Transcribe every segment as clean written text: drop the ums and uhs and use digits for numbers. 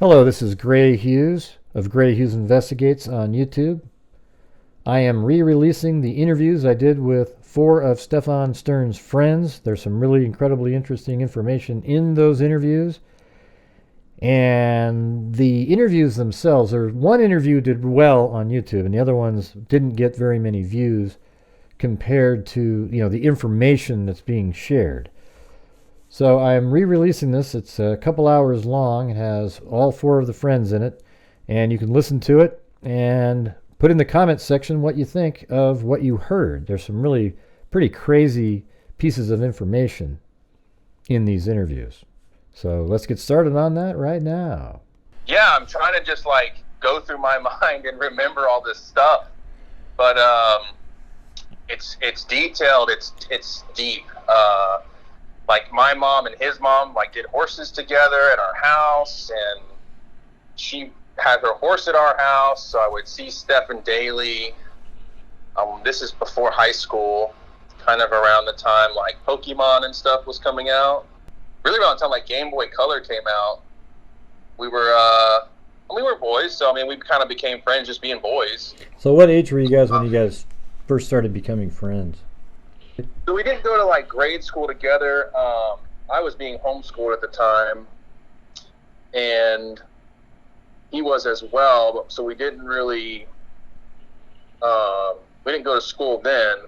Hello, this is Grant Hughes of Grant Hughes Investigates on YouTube. I am re-releasing the interviews I did with 4 of Stephan Sterns' friends. There's some really incredibly interesting information in those interviews. And the interviews themselves, one interview did well on YouTube and the other ones didn't get very many views compared to, the information that's being shared. So I'm re-releasing this. It's a couple hours long. It has all 4 of the friends in it. And you can listen to it and put in the comments section what you think of what you heard. There's some really pretty crazy pieces of information in these interviews. So let's get started on that right now. Yeah, I'm trying to just go through my mind and remember all this stuff. But it's detailed, it's deep. My mom and his mom did horses together at our house, and she had her horse at our house, so I would see Stephan daily. This is before high school, kind of around the time Pokemon and stuff was coming out. Really around the time Game Boy Color came out. We were boys, so we kind of became friends just being boys. So what age were you guys when you guys first started becoming friends? So we didn't go to grade school together. I was being homeschooled at the time, and he was as well. So we didn't really, we didn't go to school then.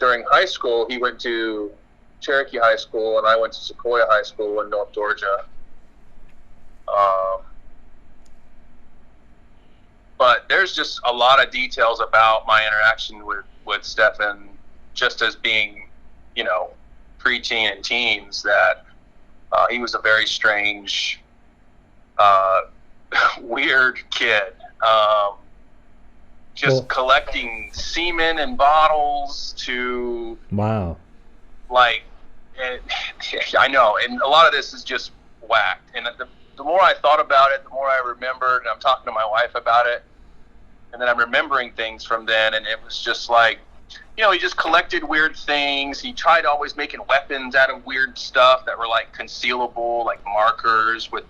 During high school, he went to Cherokee High School, and I went to Sequoia High School in North Georgia. But there's just a lot of details about my interaction with Stephan, just as being, preteen and teens, that he was a very strange, weird kid. Collecting semen in bottles to... Wow. I know, and a lot of this is just whacked. And the more I thought about it, the more I remembered, and I'm talking to my wife about it, and then I'm remembering things from then, and it was just he just collected weird things. He tried always making weapons out of weird stuff that were concealable, markers with,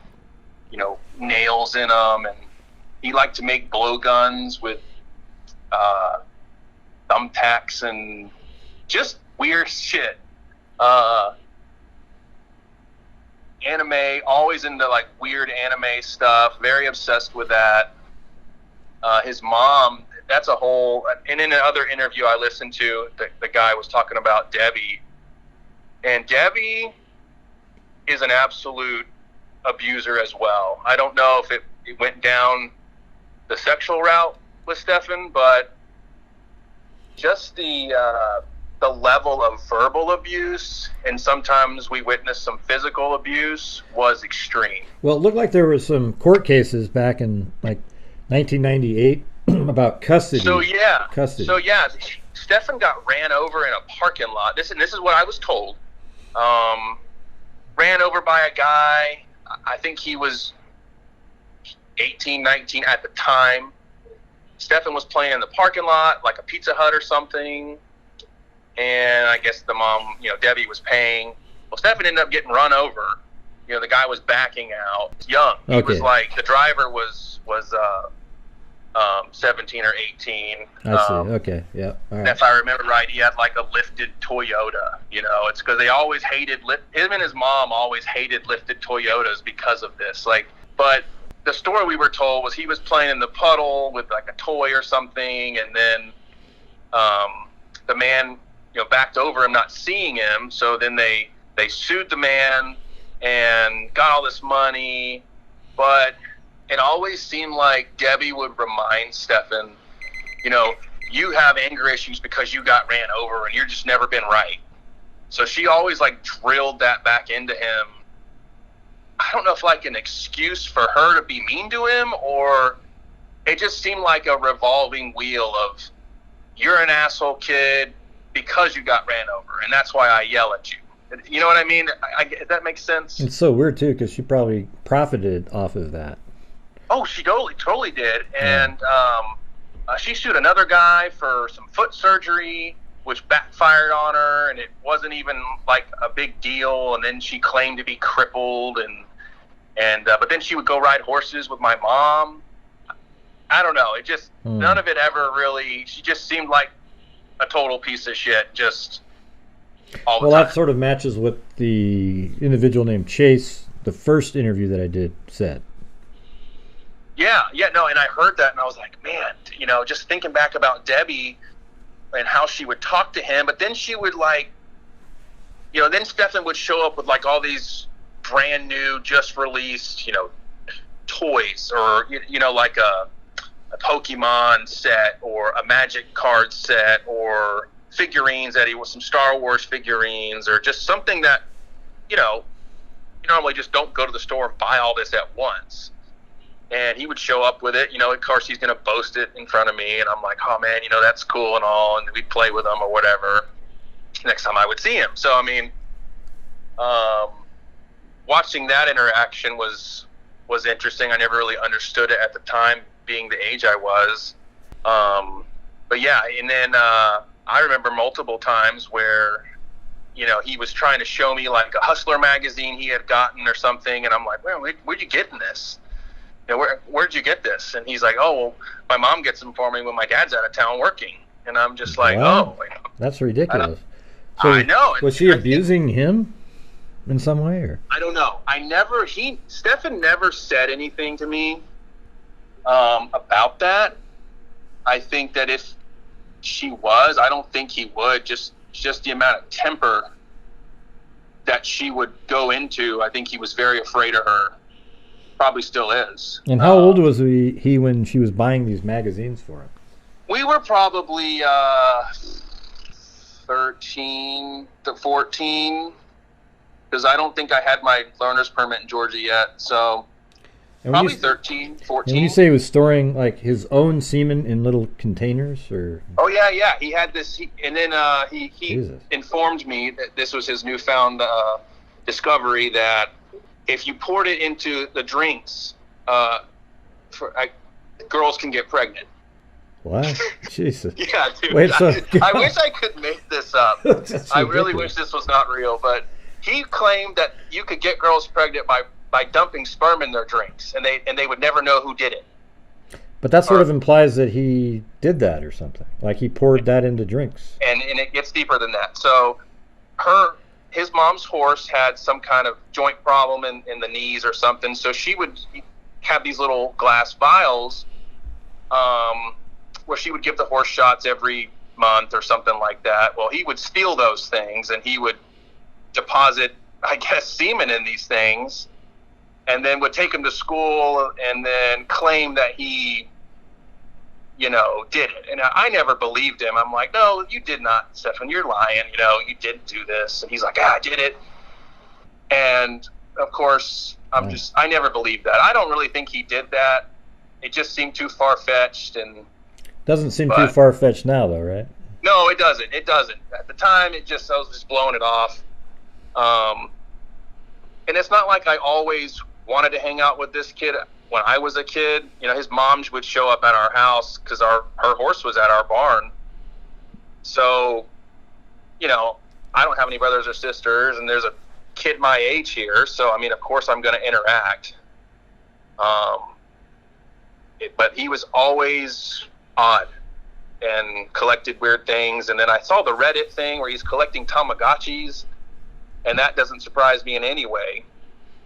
nails in them, and he liked to make blowguns with thumbtacks and just weird shit. Anime, always into weird anime stuff, very obsessed with that. His mom, that's a whole, and in another interview I listened to, the guy was talking about Debbie, and Debbie is an absolute abuser as well. I don't know if it went down the sexual route with Stephan, but just the level of verbal abuse, and sometimes we witnessed some physical abuse, was extreme. Well, it looked like there were some court cases back in 1998 about custody. So yeah, Stephan got ran over in a parking lot. This is what I was told. Ran over by a guy. I think he was 18, 19 at the time. Stephan was playing in the parking lot, like a Pizza Hut or something. And I guess the mom, Debbie, was paying. Well, Stephan ended up getting run over. The guy was backing out. Young. He was the driver was 17 or 18. I see. Okay. Yeah. All right. If I remember right, he had a lifted Toyota. It's because they always hated him and his mom always hated lifted Toyotas because of this. But the story we were told was he was playing in the puddle with a toy or something, and then the man backed over him, not seeing him. So then they sued the man and got all this money, but it always seemed like Debbie would remind Stephan, you have anger issues because you got ran over and you're just never been right. So she always drilled that back into him. I don't know if an excuse for her to be mean to him, or it just seemed like a revolving wheel of, you're an asshole kid because you got ran over, and that's why I yell at you. You know what I mean? If that makes sense. It's so weird too, because she probably profited off of that. Oh, she totally did. And she sued another guy for some foot surgery. which backfired on her, and it wasn't even like a big deal. And then she claimed to be crippled, but then she would go ride horses with my mom. I don't know. It just, none of it ever really, she just seemed like a total piece of shit, just all the time. Well, that sort of matches what the individual named Chase, the first interview that I did, said. Yeah, no, and I heard that, and I was like, man, just thinking back about Debbie and how she would talk to him, but then she would then Stephan would show up with like all these brand new, just released, toys, or like a Pokemon set or a Magic card set or figurines that he was, some Star Wars figurines, or just something that you normally just don't go to the store and buy all this at once. And he would show up with it, of course he's going to boast it in front of me, and I'm like, oh man, that's cool and all, and we'd play with him or whatever next time I would see him. So I mean, watching that interaction was interesting. I never really understood it at the time, being the age I was. But yeah, and then I remember multiple times where he was trying to show me like a Hustler magazine he had gotten or something, and I'm like, well, where'd you get this? Where'd you get this? And he's like, oh, well, my mom gets them for me when my dad's out of town working. And I'm just like, wow. That's ridiculous. So I know. Was she abusing him in some way, or? I don't know. Stephan never said anything to me about that. I think that if she was, I don't think he would. Just the amount of temper that she would go into, I think he was very afraid of her. Probably still is. And how old was he when she was buying these magazines for him? We were probably 13 to 14, because I don't think I had my learner's permit in Georgia yet. So probably 13, 14. And when you say he was storing like his own semen in little containers, or? Oh yeah. He had this, and then he informed me that this was his newfound discovery, that if you poured it into the drinks, girls can get pregnant. What? Jesus. Yeah, dude. Wait, so, I wish I could make this up. I really wish this was not real, but he claimed that you could get girls pregnant by dumping sperm in their drinks, and they would never know who did it. But that sort of implies that he did that or something. Like he poured that into drinks. And it gets deeper than that. So his mom's horse had some kind of joint problem in the knees or something, so she would have these little glass vials where she would give the horse shots every month or something like that. Well, he would steal those things, and he would deposit, I guess, semen in these things, and then would take them to school and then claim that he did it. And I never believed him. I'm like, no, you did not, Stephan. You're lying. You didn't do this. And he's like, I did it. And of course, I never believed that. I don't really think he did that. It just seemed too far-fetched. And doesn't seem too far-fetched now, though, right? No, it doesn't. It doesn't. At the time, I was just blowing it off. And it's not like I always wanted to hang out with this kid. When I was a kid, his mom would show up at our house because her horse was at our barn. So, I don't have any brothers or sisters, and there's a kid my age here. So, I mean, of course I'm going to interact. But he was always odd and collected weird things. And then I saw the Reddit thing where he's collecting Tamagotchis, and that doesn't surprise me in any way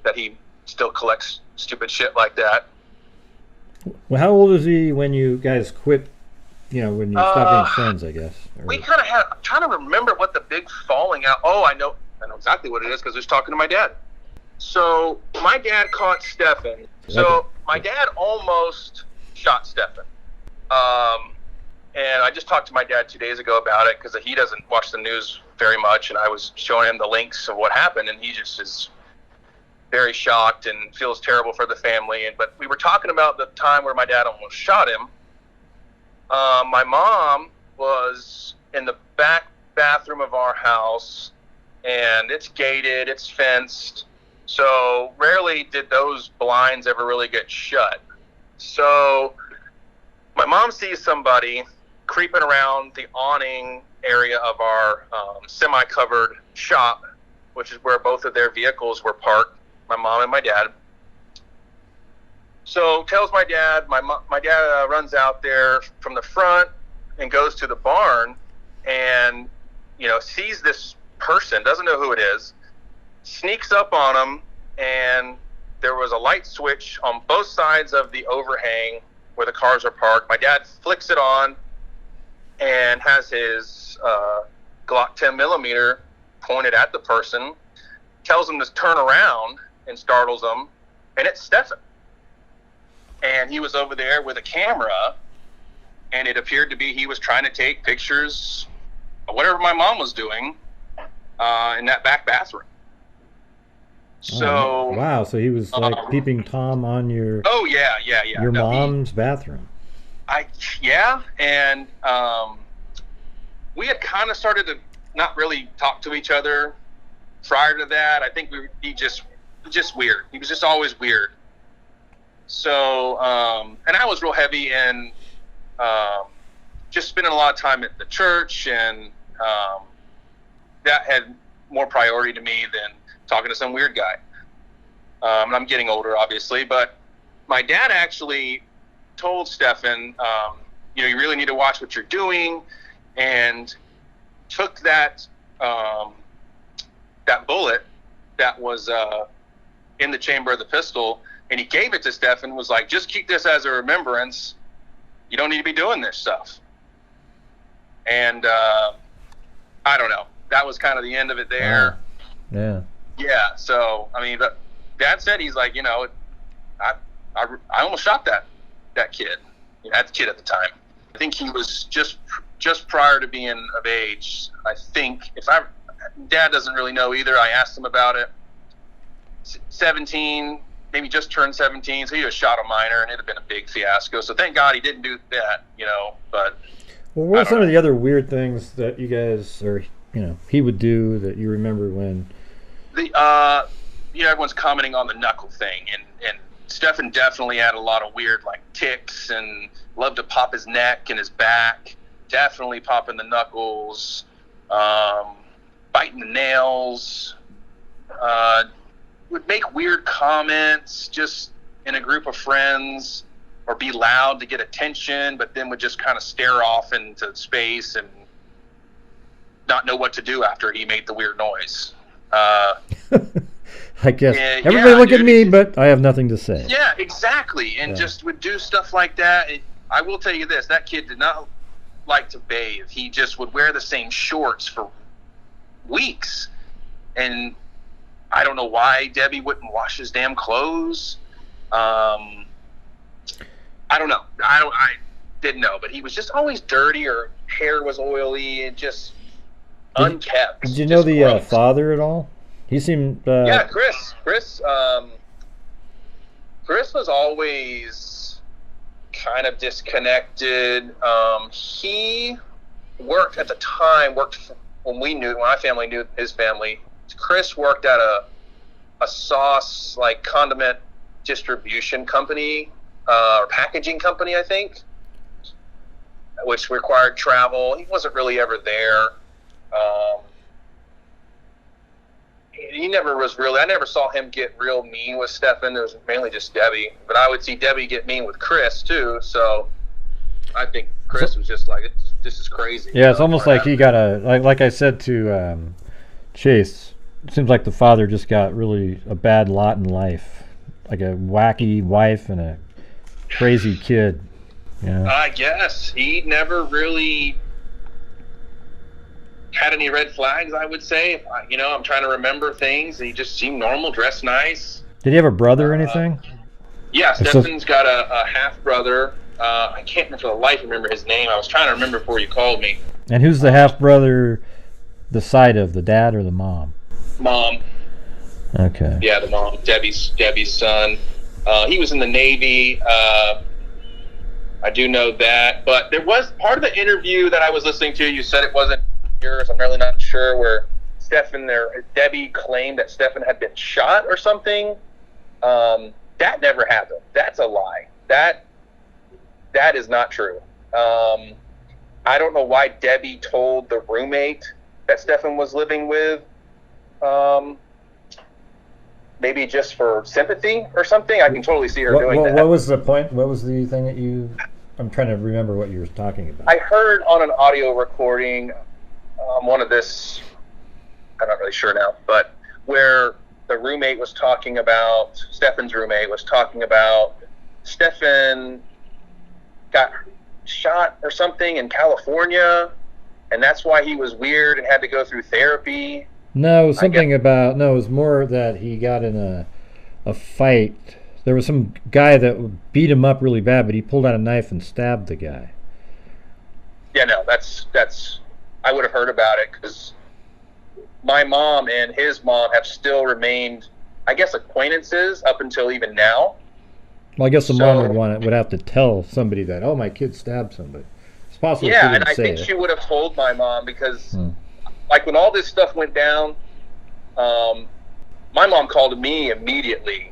that he still collects stupid shit like that. Well, how old is he when you guys quit, when you stopped being friends, I guess? We kind of had, I'm trying to remember what the big falling out, I know exactly what it is, because I was talking to my dad. So my dad caught Stephan. So my dad almost shot Stephan. And I just talked to my dad 2 days ago about it, because he doesn't watch the news very much, and I was showing him the links of what happened, and he just is very shocked and feels terrible for the family. But we were talking about the time where my dad almost shot him. My mom was in the back bathroom of our house, and it's gated, it's fenced, so rarely did those blinds ever really get shut. So my mom sees somebody creeping around the awning area of our semi-covered shop, which is where both of their vehicles were parked, my mom and my dad. So tells my dad, my dad runs out there from the front and goes to the barn and, sees this person, doesn't know who it is, sneaks up on him, and there was a light switch on both sides of the overhang where the cars are parked. My dad flicks it on and has his Glock 10 millimeter pointed at the person, tells him to turn around and startles him, and it's Stephan. And he was over there with a camera, and it appeared to be he was trying to take pictures of whatever my mom was doing in that back bathroom. So wow, so he was like peeping Tom on your your mom's bathroom. And we had kind of started to not really talk to each other prior to that. I think he just weird. He was just always weird. So, and I was real heavy in just spending a lot of time at the church, and that had more priority to me than talking to some weird guy. And I'm getting older, obviously, but my dad actually told Stephan, you really need to watch what you're doing, and took that that bullet that was in the chamber of the pistol, and he gave it to Stephan, was like, just keep this as a remembrance. You don't need to be doing this stuff. And I don't know. That was kind of the end of it there. Yeah. Yeah. So, I mean, but Dad said, he's like, I almost shot that kid. That kid at the time. I think he was just prior to being of age. I think Dad doesn't really know either. I asked him about it. 17, maybe just turned 17, so he just shot a minor, and it'd have been a big fiasco. So thank God he didn't do that, but. Well, what are some of the other weird things that you guys, or he would do that you remember when? Everyone's commenting on the knuckle thing, and Stephan definitely had a lot of weird, like, tics, and loved to pop his neck and his back, definitely popping the knuckles, biting the nails, would make weird comments just in a group of friends, or be loud to get attention, but then would just kind of stare off into space and not know what to do after he made the weird noise. I guess everybody look at me, but I have nothing to say. Yeah, exactly. And just would do stuff like that. I will tell you this, that kid did not like to bathe. He just would wear the same shorts for weeks. And I don't know why Debbie wouldn't wash his damn clothes. I don't know. I didn't know, but he was just always dirty, or hair was oily and just unkept. Did you know the father at all? He seemed. Yeah, Chris. Chris was always kind of disconnected. He worked at the time. When my family knew his family. Chris worked at a sauce, like, condiment distribution company, or packaging company, I think, which required travel. He wasn't really ever there. He never was really. I never saw him get real mean with Stephan. It was mainly just Debbie, but I would see Debbie get mean with Chris too. So I think Chris was just like, "This is crazy." Yeah, it's almost like he got like I said to Chase. It seems like the father just got really a bad lot in life, like a wacky wife and a crazy kid. I guess he never really had any red flags, I would say. I'm trying to remember things. He just seemed normal, dressed nice. Did he have a brother or anything? Yeah, Stephan's got a half-brother. I can't for the life remember his name. I was trying to remember before you called me. And who's the half-brother, the side of, the dad or the mom? Mom. Okay. Yeah, the mom. Debbie's son. He was in the Navy. I do know that. But there was part of the interview that I was listening to, you said it wasn't yours. I'm really not sure, where Debbie claimed that Stephan had been shot or something. That never happened. That's a lie. That is not true. I don't know why Debbie told the roommate that Stephan was living with. Maybe just for sympathy or something. I can totally see her doing that. What was the point? What was the thing that you... I'm trying to remember what you were talking about. I heard on an audio recording, one of this, I'm not really sure now, but where the roommate was talking about, Stephan's roommate was talking about Stephan got shot or something in California, and that's why he was weird and had to go through therapy. No, it was something about... No, it was more that he got in a fight. There was some guy that beat him up really bad, but he pulled out a knife and stabbed the guy. Yeah, no, that's I would have heard about it because my mom and his mom have still remained, I guess, acquaintances up until even now. Well, I guess the mom would have to tell somebody that, oh, my kid stabbed somebody. It's possible. Yeah, and I think she would have told my mom because, like, when all this stuff went down, my mom called me immediately.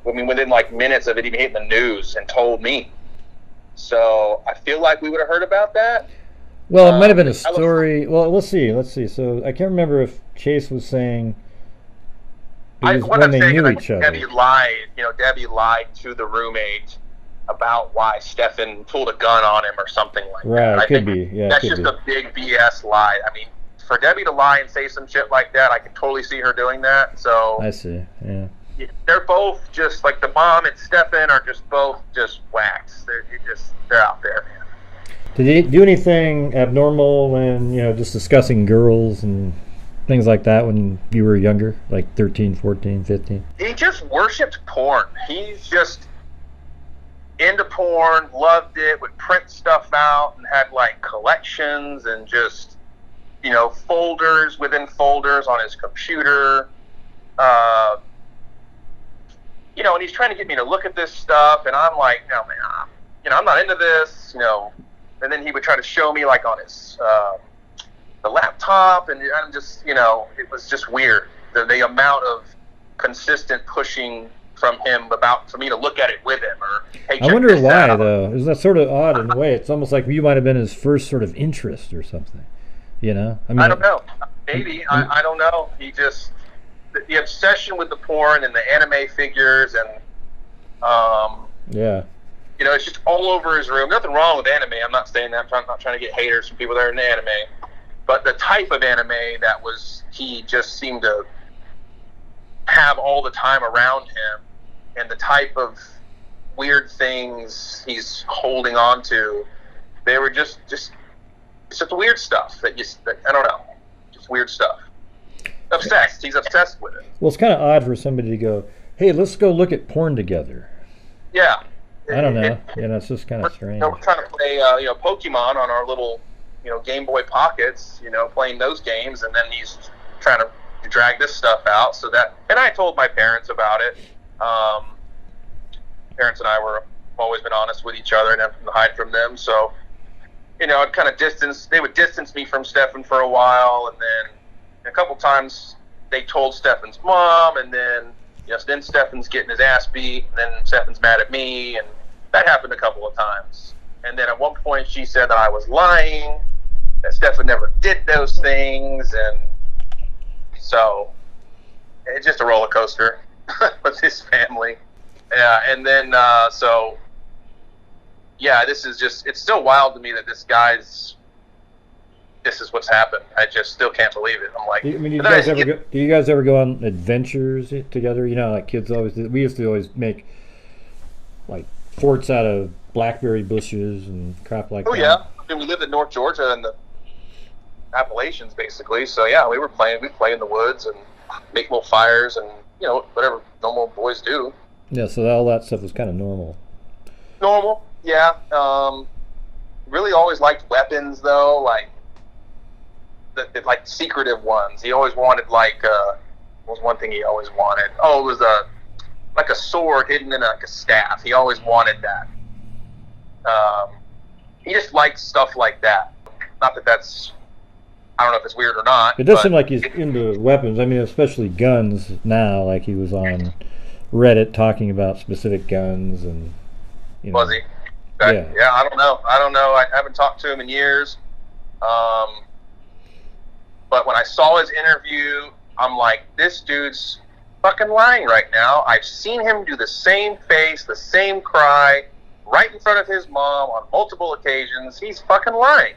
I mean, within like minutes of it even hitting the news, and told me. So I feel like we would have heard about that. Well, it might have been a story. Well, let's see. So I can't remember if Chase was saying it was when they knew each other. Debbie lied to the roommate about why Stephan pulled a gun on him or something like that. Right, could be. Yeah, that's just a big BS lie. I mean, for Debbie to lie and say some shit like that, I can totally see her doing that. So I see. Yeah. They're both just like the mom and Stephan are just both just whacked. They're out there, man. Did he do anything abnormal when, just discussing girls and things like that when you were younger, like 13, 14, 15? He just worshipped porn. He's just into porn, loved it, would print stuff out and had like collections and just, folders within folders on his computer. And he's trying to get me to look at this stuff, and I'm like, no, man, I'm not into this, And then he would try to show me, like, on his the laptop, and I'm just, it was just weird. The amount of consistent pushing from him for me to look at it with him, or hey, I wonder why, though. Isn't that sort of odd in a way? It's almost like you might have been his first sort of interest or something. I don't know. Maybe. I don't know. He just... The obsession with the porn and the anime figures and it's just all over his room. Nothing wrong with anime. I'm not saying that. I'm not trying to get haters from people that are in anime. But the type of anime he just seemed to have all the time around him, and the type of weird things he's holding on to, they were just weird stuff that I don't know. Just weird stuff. Obsessed. He's obsessed with it. Well, it's kind of odd for somebody to go, hey, let's go look at porn together. Yeah. I don't know. It's just kind of strange. We're trying to play, Pokemon on our little, Game Boy Pockets, playing those games, and then he's trying to drag this stuff out. And I told my parents about it. Parents and I were always been honest with each other and nothing to hide from them. So, I'd kind of they would distance me from Stephan for a while, and then a couple times they told Stephan's mom, and then then Stephan's getting his ass beat, and then Stephan's mad at me, and that happened a couple of times. And then at one point she said that I was lying, that Stephan never did those things, and so it's just a roller coaster with his family. Yeah, and then this is just, it's still wild to me that this is what's happened. I just still can't believe it. I'm like, do you guys ever go on adventures together? Like kids always did. We used to always make like forts out of blackberry bushes and crap like that. Oh yeah, I mean, we lived in North Georgia in the Appalachians basically. So yeah, we'd play in the woods and make little fires and whatever normal boys do. Yeah, so all that stuff was kind of normal. Normal, yeah. Really always liked weapons though, like. The like secretive ones. He always wanted what was one thing he always wanted? Oh, it was a sword hidden in a staff. He always wanted that. He just liked stuff like that. Not that that's, I don't know if it's weird or not. It does seem like he's into weapons. I mean, especially guns now. Like he was on Reddit talking about specific guns and. Was he? Okay. Yeah, I don't know. I haven't talked to him in years. But when I saw his interview, I'm like, this dude's fucking lying right now. I've seen him do the same face, the same cry, right in front of his mom on multiple occasions. He's fucking lying.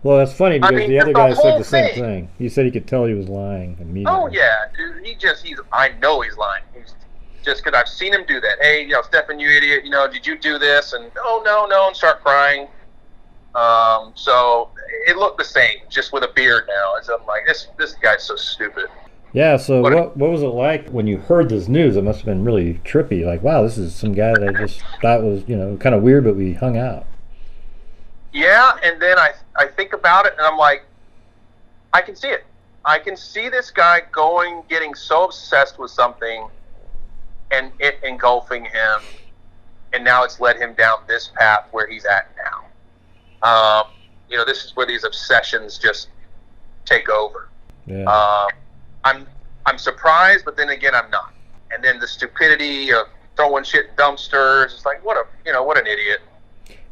Well, that's funny because the other guy said the same thing. thing. He said he could tell he was lying immediately. Oh yeah, dude. I know he's lying. He's just because I've seen him do that. Hey, Stephan, you idiot. Did you do this? And no, and start crying. So it looked the same, just with a beard now. As I'm like, this guy's so stupid. Yeah. So what was it like when you heard this news? It must have been really trippy. Like, wow, this is some guy that I just thought was kind of weird, but we hung out. Yeah, and then I think about it, and I'm like, I can see it. I can see this guy getting so obsessed with something, and it engulfing him, and now it's led him down this path where he's at now. This is where these obsessions just take over. Yeah. I'm surprised, but then again, I'm not. And then the stupidity of throwing shit in dumpsters. It's like, what an idiot.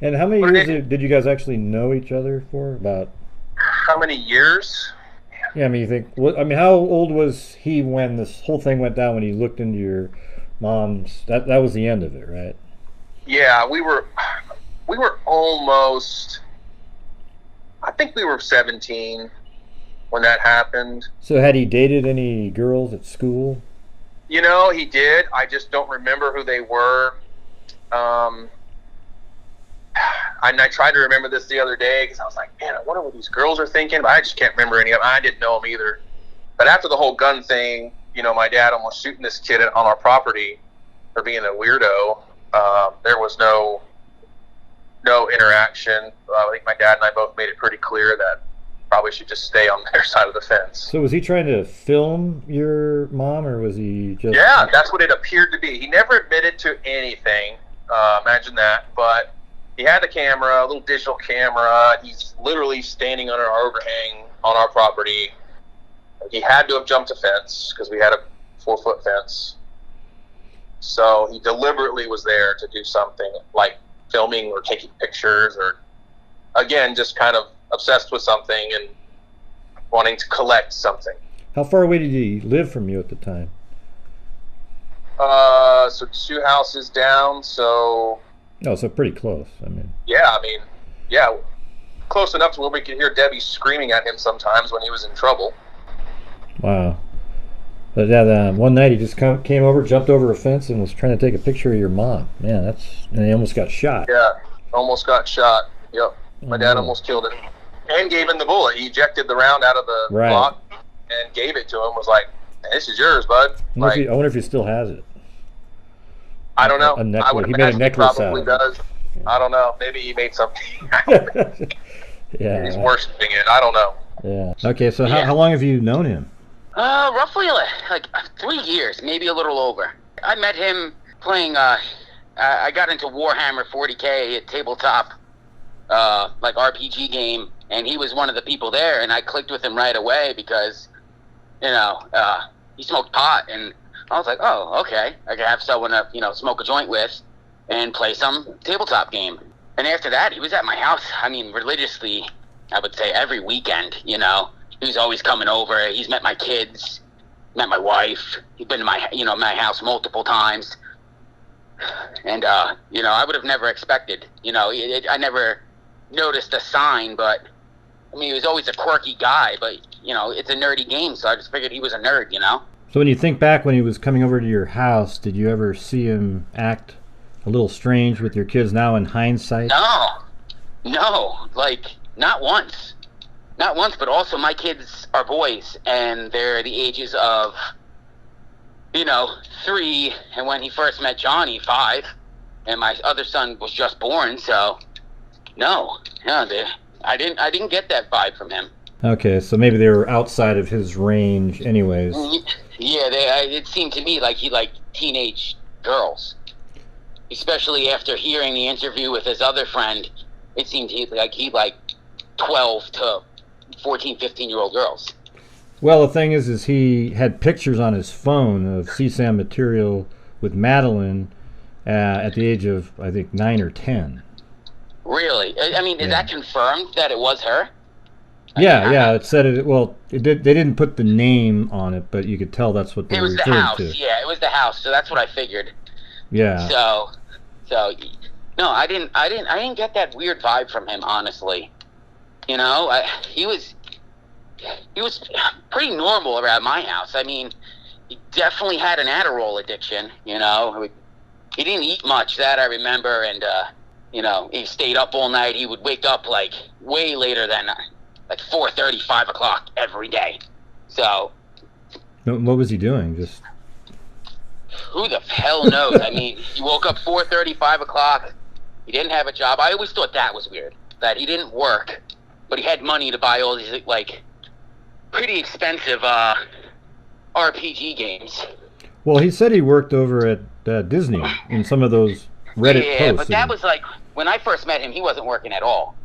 And how many years did you guys actually know each other for? About how many years? Yeah, I mean, how old was he when this whole thing went down? When he looked into your mom's, that was the end of it, right? Yeah, we were almost. I think we were 17 when that happened. So had he dated any girls at school? He did. I just don't remember who they were. And I tried to remember this the other day because I was like, man, I wonder what these girls are thinking. But I just can't remember any of them. I didn't know them either. But after the whole gun thing, my dad almost shooting this kid on our property for being a weirdo. There was no interaction. I think my dad and I both made it pretty clear that probably should just stay on their side of the fence. So was he trying to film your mom, or was he just... Yeah, that's what it appeared to be. He never admitted to anything. Imagine that. But he had a camera, a little digital camera. He's literally standing under our overhang on our property. He had to have jumped a fence because we had a 4-foot fence. So he deliberately was there to do something like filming or taking pictures, or again, just kind of obsessed with something and wanting to collect something. How far away did he live from you at the time? So 2 houses down, so... Oh, so pretty close. Yeah, close enough to where we could hear Debbie screaming at him sometimes when he was in trouble. Wow. But yeah, one night he just came over, jumped over a fence, and was trying to take a picture of your mom. Man, and he almost got shot. Yeah, almost got shot. Yep. My dad almost killed him. And gave him the bullet. He ejected the round out of the block and gave it to him. Was like, this is yours, bud. I wonder if he still has it. I don't know. I would imagine he necklace probably does. I don't know. Maybe he made something. Yeah. He's worshipping it. I don't know. Yeah. Okay, so how long have you known him? Roughly like 3 years, maybe a little over. I met him playing, I got into Warhammer 40K at tabletop, like RPG game, and he was one of the people there, and I clicked with him right away because, he smoked pot, and I was like, oh, okay, I can have someone to, smoke a joint with and play some tabletop game. And after that, he was at my house, religiously, I would say every weekend, He was always coming over. He's met my kids, met my wife. He's been to my house multiple times. And, I would have never expected, I never noticed a sign, but, he was always a quirky guy, but, it's a nerdy game, so I just figured he was a nerd, So when you think back when he was coming over to your house, did you ever see him act a little strange with your kids now in hindsight? No, not once. Not once, but also my kids are boys, and they're the ages of, 3, and when he first met Johnny, 5, and my other son was just born, so I didn't get that vibe from him. Okay, so maybe they were outside of his range anyways. Yeah, it seemed to me like he liked teenage girls, especially after hearing the interview with his other friend. It seemed like he liked 12 to 14, 15-year-old girls. Well, the thing is he had pictures on his phone of CSAM material with Madeline at the age of, I think, 9 or 10. Really? I mean, is that confirmed that it was her? Yeah. It said it. Well, it did. They didn't put the name on it, but you could tell that's what they were referring to. It was the house. Yeah, it was the house. So that's what I figured. Yeah. So, no, I didn't get that weird vibe from him, honestly. You know, he was pretty normal around my house. I mean, he definitely had an Adderall addiction. You know, he didn't eat much, that I remember, and you know, he stayed up all night. He would wake up like way later than like 4:30, 5 o'clock every day. So, what was he doing? Just who the hell knows? I mean, he woke up 4:30, 5 o'clock. He didn't have a job. I always thought that was weird, that he didn't work, but he had money to buy all these like pretty expensive RPG games. Well, he said he worked over at Disney in some of those Reddit posts. Yeah, but that was like when I first met him. He wasn't working at all.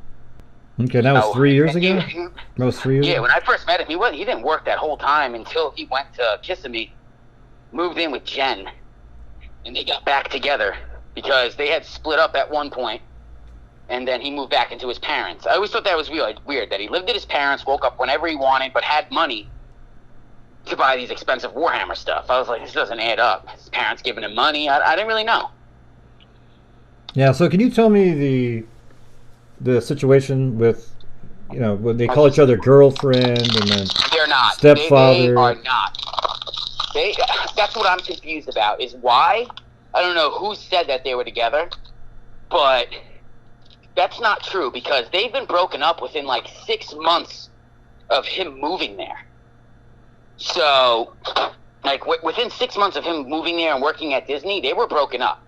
Okay, that was 3 years ago. That was 3 years. Yeah, when I first met him, he didn't work that whole time until he went to Kissimmee, moved in with Jen, and they got back together because they had split up at one point, and then he moved back into his parents. I always thought that was weird that he lived at his parents, woke up whenever he wanted, but had money to buy these expensive Warhammer stuff. I was like, this doesn't add up. His parents giving him money. I didn't really know. Yeah, so can you tell me the situation with, you know, when they call each other girlfriend and then they're not stepfather? They are not. That's what I'm confused about. Is why I don't know who said that they were together, but that's not true because they've been broken up within like 6 months of him moving there. So, like within 6 months of him moving there and working at Disney, they were broken up.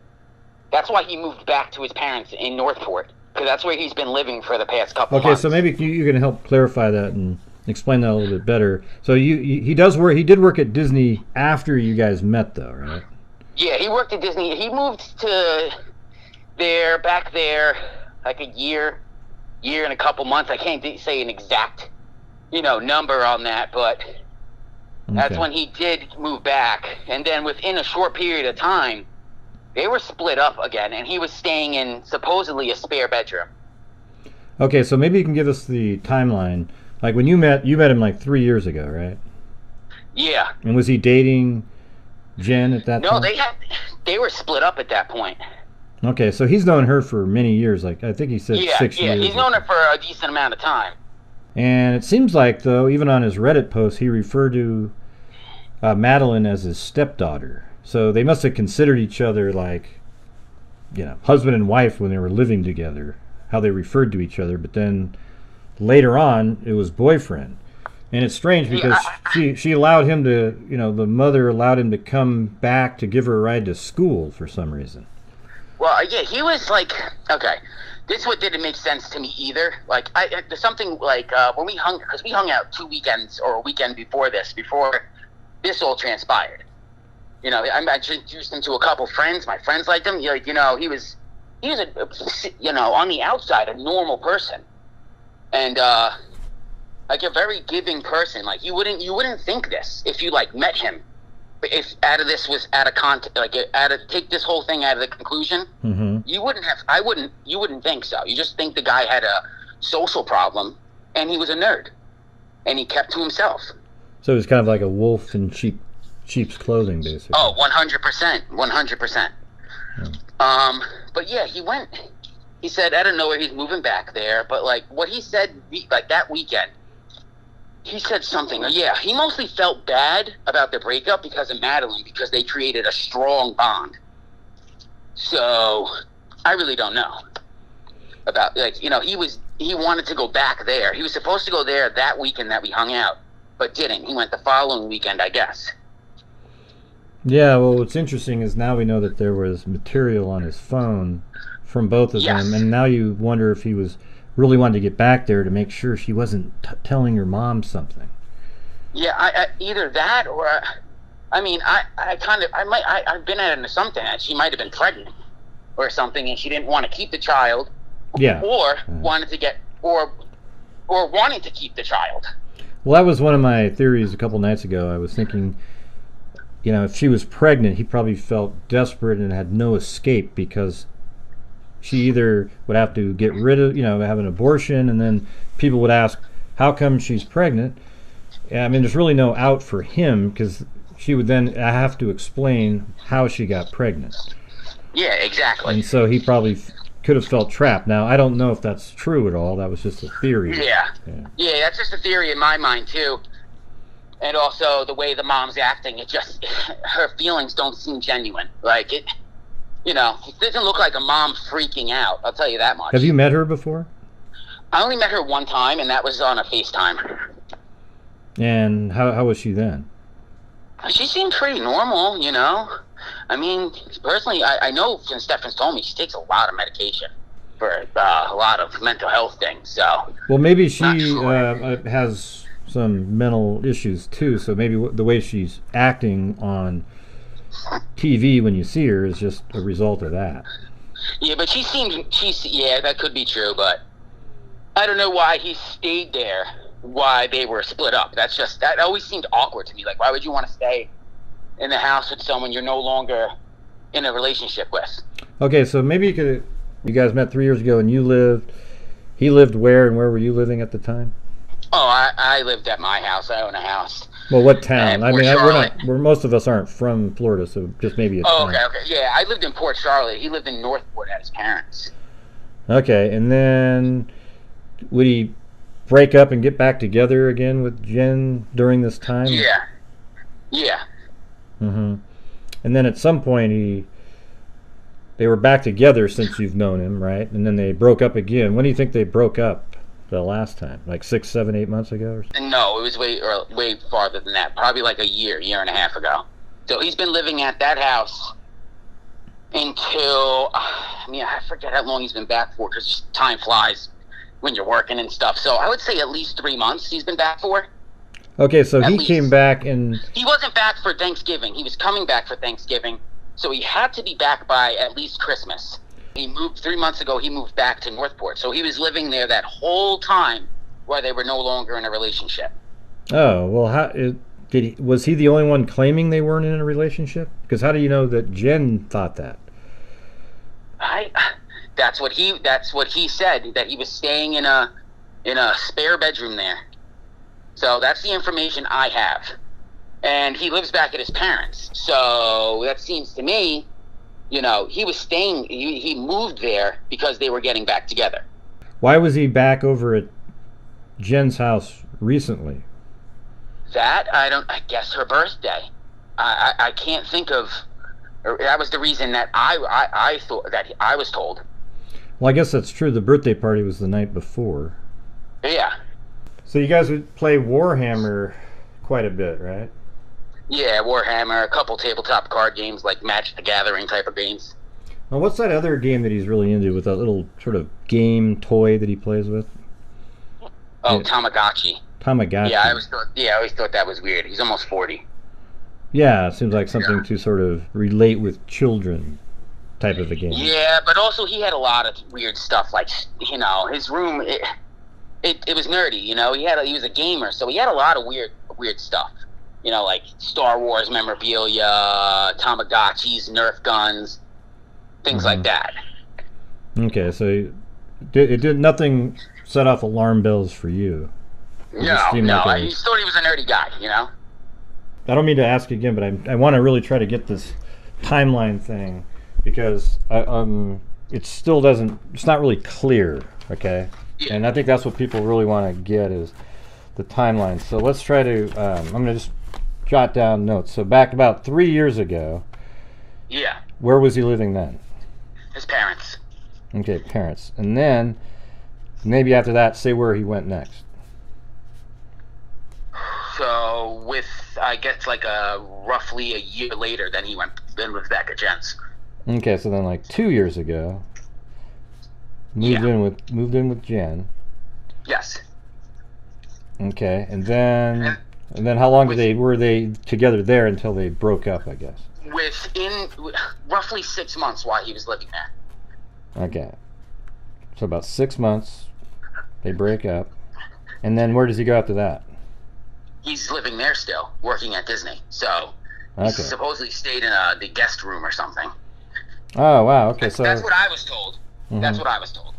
That's why he moved back to his parents in Northport, because that's where he's been living for the past couple months. Okay, so maybe you can help clarify that and explain that a little bit better. So he did work at Disney after you guys met, though, right? Yeah, he worked at Disney. He moved to back there, like a year and a couple months. I can't say an exact, number on that, but that's when he did move back. And then within a short period of time, they were split up again, and he was staying in supposedly a spare bedroom. Okay, so maybe you can give us the timeline. Like when you met him like 3 years ago, right? Yeah. And was he dating Jen at that time? No, they were split up at that point. Okay, so he's known her for many years. Like I think he said 6 years. Yeah, he's known her for a decent amount of time. And it seems like, though, even on his Reddit post, he referred to Madeline as his stepdaughter. So they must have considered each other like, husband and wife when they were living together, how they referred to each other. But then later on, it was boyfriend. And it's strange because she allowed him to, the mother allowed him to come back to give her a ride to school for some reason. Well, yeah, he was like, okay, this what didn't make sense to me either. Like, there's something like when we hung out 2 weekends or a weekend before this all transpired. I introduced him to a couple friends. My friends liked him. He was on the outside a normal person, and like a very giving person. Like you wouldn't think this if you like met him. If out of this was out of take this whole thing out of the conclusion, you wouldn't think so. You just think the guy had a social problem, and he was a nerd, and he kept to himself. So it was kind of like a wolf in sheep's clothing, basically. Oh, 100%. 100%. But yeah, he said, I don't know where he's moving back there, but like what he said, like that weekend, he said something. Yeah, he mostly felt bad about the breakup because of Madeline, because they created a strong bond. So I really don't know about, he wanted to go back there. He was supposed to go there that weekend that we hung out, but didn't. He went the following weekend, I guess. Yeah, well, what's interesting is now we know that there was material on his phone from both of them, and now you wonder if he was really wanted to get back there to make sure she wasn't telling her mom something. Yeah, I either that or, I've been at an assumption that she might have been pregnant or something, and she didn't want to keep the child. Yeah. Or wanted to keep the child. Well, that was one of my theories a couple nights ago. I was thinking you know, if she was pregnant, he probably felt desperate and had no escape, because she either would have to get rid of, you know, have an abortion, and then people would ask, how come she's pregnant? I mean, there's really no out for him, because she would then have to explain how she got pregnant. Yeah, exactly. And so he probably could have felt trapped. Now, I don't know if that's true at all. That was just a theory. Yeah, that's just a theory in my mind, too. And also, the way the mom's acting, it just, her feelings don't seem genuine. Like, it, you know, it doesn't look like a mom freaking out. I'll tell you that much. Have you met her before? I only met her one time, and that was on a FaceTime. And how was she then? She seemed pretty normal, you know. I mean, personally, I know, and Stephan's told me, she takes a lot of medication for a lot of mental health things, so... Well, maybe she has some mental issues, too, so maybe the way she's acting on TV when you see her is just a result of that. Yeah, but yeah, that could be true, but I don't know why he stayed there, why they were split up. That always seemed awkward to me. Like, why would you want to stay in the house with someone you're no longer in a relationship with? Okay, so maybe you guys met 3 years ago, and he lived where, and where were you living at the time? Oh, I lived at my house. I own a house. Well, what town? I mean, most of us aren't from Florida, so just maybe a town. Okay. Yeah, I lived in Port Charlotte. He lived in Northport at his parents'. Okay, and then would he break up and get back together again with Jen during this time? Yeah. Mm-hmm. And then at some point they were back together, since you've known him, right? And then they broke up again. When do you think they broke up the last time? Like 6, 7, 8 months ago or something? No, it was way farther than that. Probably like a year and a half ago. So he's been living at that house until, I forget how long he's been back for, because time flies when you're working and stuff. So I would say at least 3 months he's been back for. Okay, so he came back and... He wasn't back for Thanksgiving. He was coming back for Thanksgiving, so he had to be back by at least Christmas. He moved 3 months ago. He moved back to Northport, so he was living there that whole time while they were no longer in a relationship. Oh, well, was he the only one claiming they weren't in a relationship? Because how do you know that Jen thought that? That's what he said, that he was staying in a spare bedroom there. So that's the information I have. And he lives back at his parents. So that seems to me, he was staying, he moved there because they were getting back together. Why was he back over at Jen's house recently? I guess her birthday. I can't think of, that was the reason that I thought, that I was told. Well, I guess that's true. The birthday party was the night before. Yeah. So you guys would play Warhammer quite a bit, right? Yeah, Warhammer, a couple tabletop card games like Magic the Gathering type of games. Well, what's that other game that he's really into, with that little sort of game toy that he plays with? Oh, yeah. Tamagotchi. Yeah, I always thought that was weird. He's almost 40. Yeah, it seems like something to sort of relate with children type of a game. Yeah, but also he had a lot of weird stuff, like, his room, it was nerdy, he was a gamer, so he had a lot of weird stuff. Like Star Wars memorabilia, Tamagotchis, Nerf guns, things like that. Okay, so it did nothing set off alarm bells for you. No, I just thought he was a nerdy guy, I don't mean to ask again, but I want to really try to get this timeline thing, because it's not really clear, okay? Yeah. And I think that's what people really want to get, is the timeline. So let's try to, I'm going to just jot down notes. So back about 3 years ago. Yeah. Where was he living then? His parents. Okay, parents. And then, maybe after that, say where he went next. So with, I guess, like roughly a year later, then he went with back at Jen's. Okay, so then like 2 years ago, moved in with Jen. Yes. Okay, and then how long were they together there until they broke up, I guess? Within roughly 6 months while he was living there. Okay. So about 6 months, they break up. And then where does he go after that? He's living there still, working at Disney. So He supposedly stayed in the guest room or something. Oh, wow. Okay, that's what I was told. That's what I was told.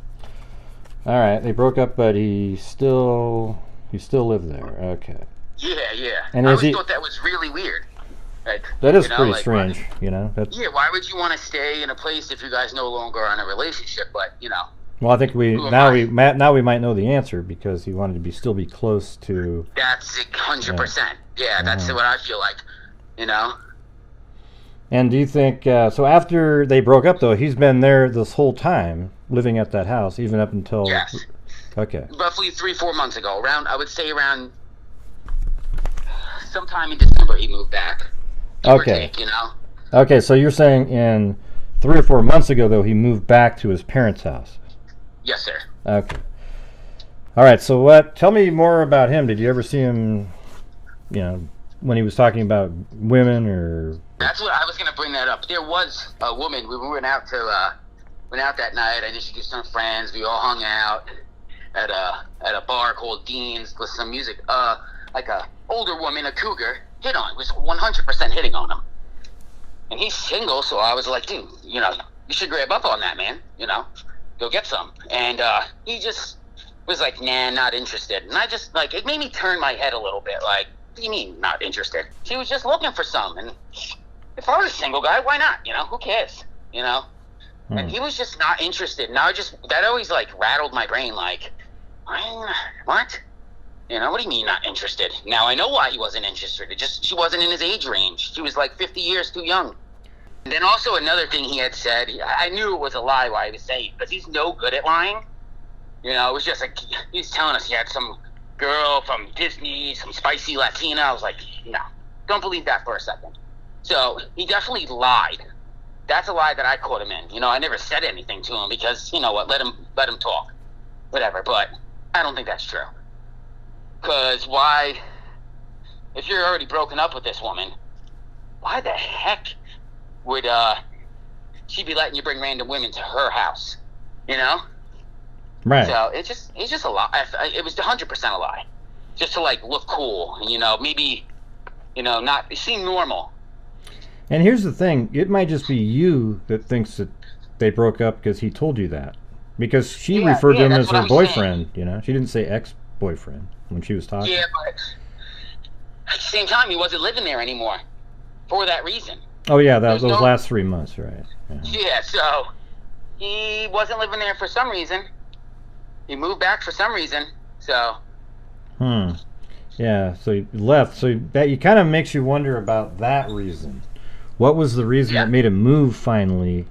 All right, they broke up, but he still lived there. Okay. Yeah. And I always thought that was really weird. That is pretty strange, Yeah, why would you want to stay in a place if you guys no longer are in a relationship? But Well, I think we might know the answer because he wanted to still be close to. That's 100%. Yeah, that's what I feel like. And do you think so? After they broke up, though, he's been there this whole time, living at that house, even up until. Yes. Okay. Roughly 3-4 months ago, I would say around sometime in December, he moved back. Okay. Take, Okay, so you're saying in 3 or 4 months ago, though, he moved back to his parents' house. Yes, sir. Okay. All right. So tell me more about him. Did you ever see him? When he was talking about women, or? That's what I was going to bring that up. There was a woman. We went out that night. I introduced some friends. We all hung out at a bar called Dean's with some music. Like a older woman, a cougar, was 100% hitting on him. And he's single, so I was like, dude, you should grab up on that, man. Go get some. And he just was like, nah, not interested. And I just, it made me turn my head a little bit. Like, what do you mean not interested? She was just looking for some. And if I was a single guy, why not? Who cares? And he was just not interested. And that always, rattled my brain. Like, what? What do you mean not interested? Now I know why he wasn't interested. She wasn't in his age range. She was 50 years too young. And then also another thing he had said, I knew it was a lie why he was saying, because he's no good at lying. It was just he's telling us he had some girl from Disney, some spicy Latina. I was like, no, don't believe that for a second. So he definitely lied. That's a lie that I caught him in. I never said anything to him because, what, let him talk. Whatever, but I don't think that's true. Because why, if you're already broken up with this woman, why the heck would she be letting you bring random women to her house? Right. So it's just a lie. It was 100% a lie, just to look cool and maybe not seem normal. And here's the thing: it might just be you that thinks that they broke up because he told you that, because she referred to him as her boyfriend. Saying. She didn't say ex-boyfriend when she was talking. Yeah, but at the same time, he wasn't living there anymore for that reason. Oh yeah, those last 3 months, right? Yeah, so he wasn't living there for some reason. He moved back for some reason, so. Yeah, so he left. So that kind of makes you wonder about that reason. What was the reason that made him move finally?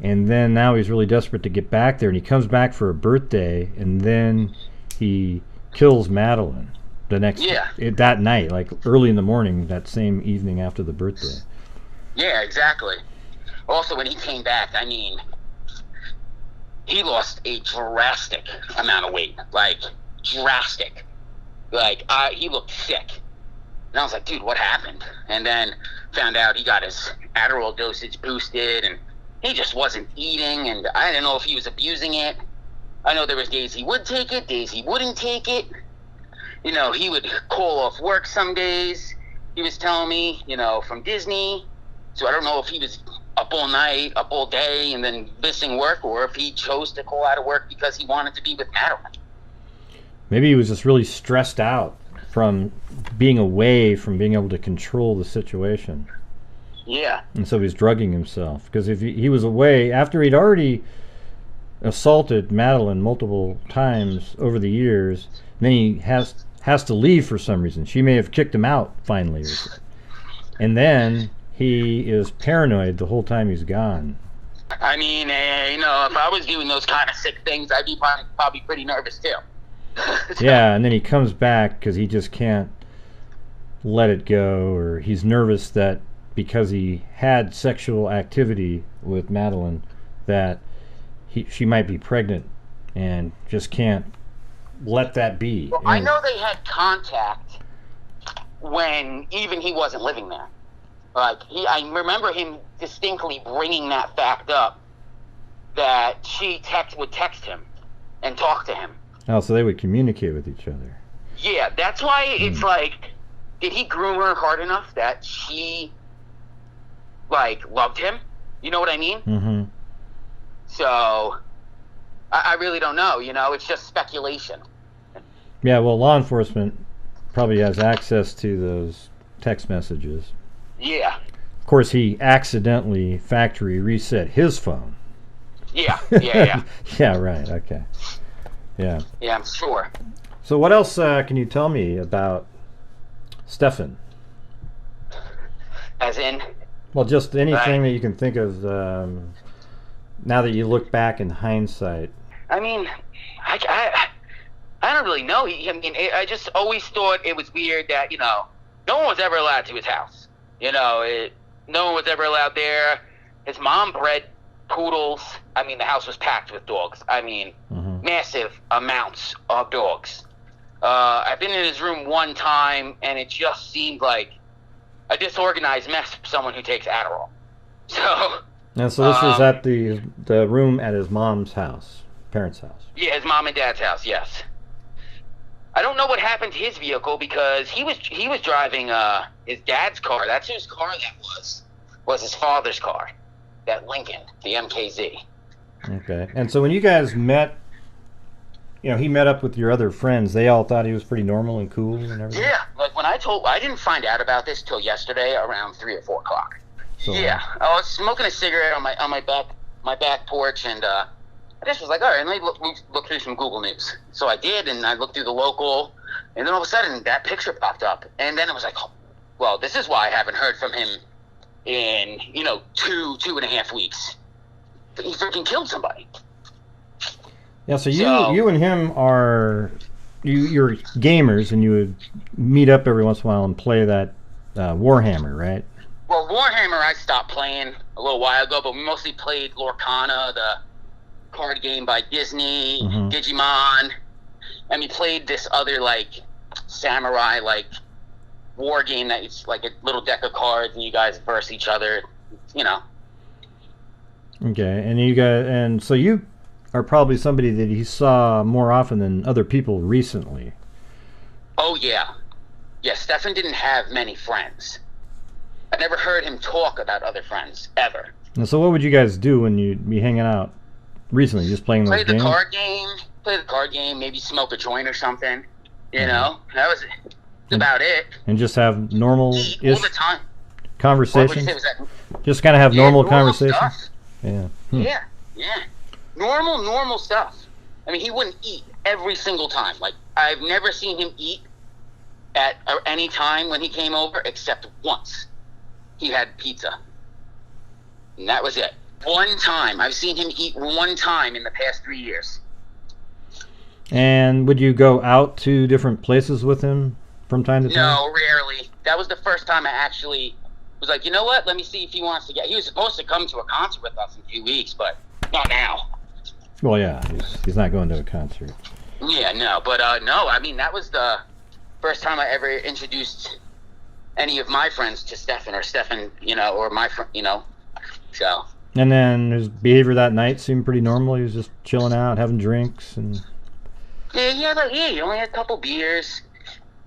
And then now he's really desperate to get back there, and he comes back for a birthday, and then he kills Madeline the next that night, early in the morning, that same evening after the birthday. Yeah, exactly. Also, when he came back, he lost a drastic amount of weight. Drastic. He looked sick. And I was like, dude, what happened? And then found out he got his Adderall dosage boosted, and he just wasn't eating, and I didn't know if he was abusing it. I know there was days he would take it, days he wouldn't take it. He would call off work some days. He was telling me, from Disney. So I don't know if he was up all night, up all day, and then missing work, or if he chose to call out of work because he wanted to be with Madeline. Maybe he was just really stressed out from being away from being able to control the situation. Yeah. And so he's drugging himself. Because if he was away, after he'd already assaulted Madeline multiple times over the years, then he has to leave for some reason. She may have kicked him out finally. And then he is paranoid the whole time he's gone. I mean, if I was doing those kind of sick things, I'd be probably pretty nervous too. Yeah, and then he comes back because he just can't let it go, or he's nervous that because he had sexual activity with Madeline that she might be pregnant and just can't let that be. Well, I know they had contact when even he wasn't living there. I remember him distinctly bringing that fact up, that she would text him and talk to him. Oh, so they would communicate with each other. Yeah, that's why it's did he groom her hard enough that she like, loved him. You know what I mean? Mm-hmm. So, I really don't know, you know? It's just speculation. Yeah, well, law enforcement probably has access to those text messages. Yeah. Of course, he accidentally factory reset his phone. Yeah. Yeah, right, okay. Yeah. Yeah, I'm sure. So what else can you tell me about Stephan? As in? Well, just anything that you can think of now that you look back in hindsight. I mean, I don't really know. I just always thought it was weird that, you know, no one was ever allowed to his house. You know, no one was ever allowed there. His mom bred poodles. I mean, the house was packed with dogs. I mean, massive amounts of dogs. I've been in his room one time, and it just seemed like a disorganized mess for someone who takes Adderall. So. And so this was at the room at his mom's house, parents' house. Yeah, his mom and dad's house. Yes. I don't know what happened to his vehicle because he was driving his dad's car. That's whose car that was his father's car, that Lincoln, the MKZ. Okay. And so when you guys met, you know, he met up with your other friends, they all thought he was pretty normal and cool and everything? Yeah. Like when I didn't find out about this till yesterday around 3 or 4 o'clock. So, yeah. I was smoking a cigarette on my back porch, and I just was like, all right, let me look through some Google News. So I did, and I looked through the local, and then all of a sudden that picture popped up, and then it was like, oh, well, this is why I haven't heard from him in, you know, 2.5 weeks. He freaking killed somebody. Yeah, so you and him are you're gamers, and you would meet up every once in a while and play that Warhammer, right? Well, Warhammer I stopped playing a little while ago, but we mostly played Lorcana, the card game by Disney, Digimon, and we played this other, like, samurai, like, war game that it's like a little deck of cards, and you guys verse each other, you know. Okay, and so you are probably somebody that he saw more often than other people recently. Oh, yeah. Yeah, Stephan didn't have many friends. I never heard him talk about other friends, ever. And so what would you guys do when you'd be hanging out recently? Just playing those games? Play the card game, maybe smoke a joint or something. You know? That was about it. And just have normal-ish all the time. conversations? What would you say, was that? Just kind of have normal conversations? Stuff. Yeah. Yeah. Normal stuff. I mean, he wouldn't eat every single time. Like, I've never seen him eat at any time when he came over except once. He had pizza. And that was it. One time. I've seen him eat one time in the past 3 years. And would you go out to different places with him from time to time? No, rarely. That was the first time I actually was like, you know what? Let me see if he wants to get... He was supposed to come to a concert with us in a few weeks, but not now. Well, yeah. He's not going to a concert. Yeah, no. But, no, I mean, that was the first time I ever introduced any of my friends to Stephan, or Stephan, you know, or my friend, you know, so. And then his behavior that night seemed pretty normal. He was just chilling out, having drinks, and... Yeah, he only had a couple beers.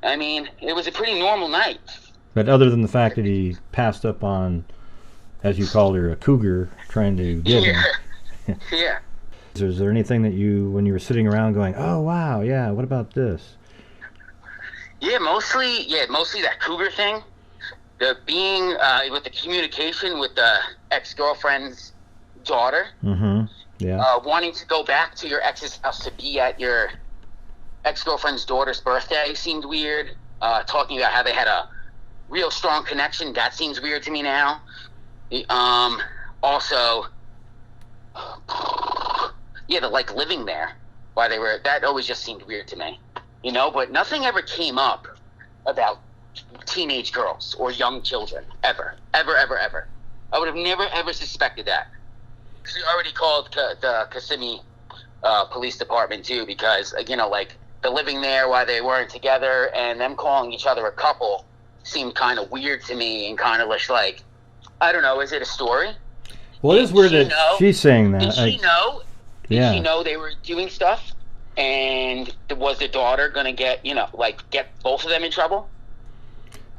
I mean, it was a pretty normal night. But other than the fact that he passed up on, as you called her, a cougar trying to get him. Yeah. Is there anything that you, when you were sitting around going, oh, wow, yeah, what about this? Yeah, mostly that cougar thing. The being, with the communication with the ex-girlfriend's daughter. Yeah. Wanting to go back to your ex's house to be at your ex-girlfriend's daughter's birthday seemed weird. Talking about how they had a real strong connection, that seems weird to me now. Also, yeah, the, like, living there while they were, that always just seemed weird to me. You know, but nothing ever came up about teenage girls or young children, ever. I would have never, ever suspected that. We already called the Kissimmee police department, too, because, you know, like, the living there while they weren't together and them calling each other a couple seemed kind of weird to me, and kind of like, I don't know, is it a story? Well, it is weird that she's saying that. Did she know? Yeah. Did she know they were doing stuff? And was the daughter going to get, you know, like, get both of them in trouble?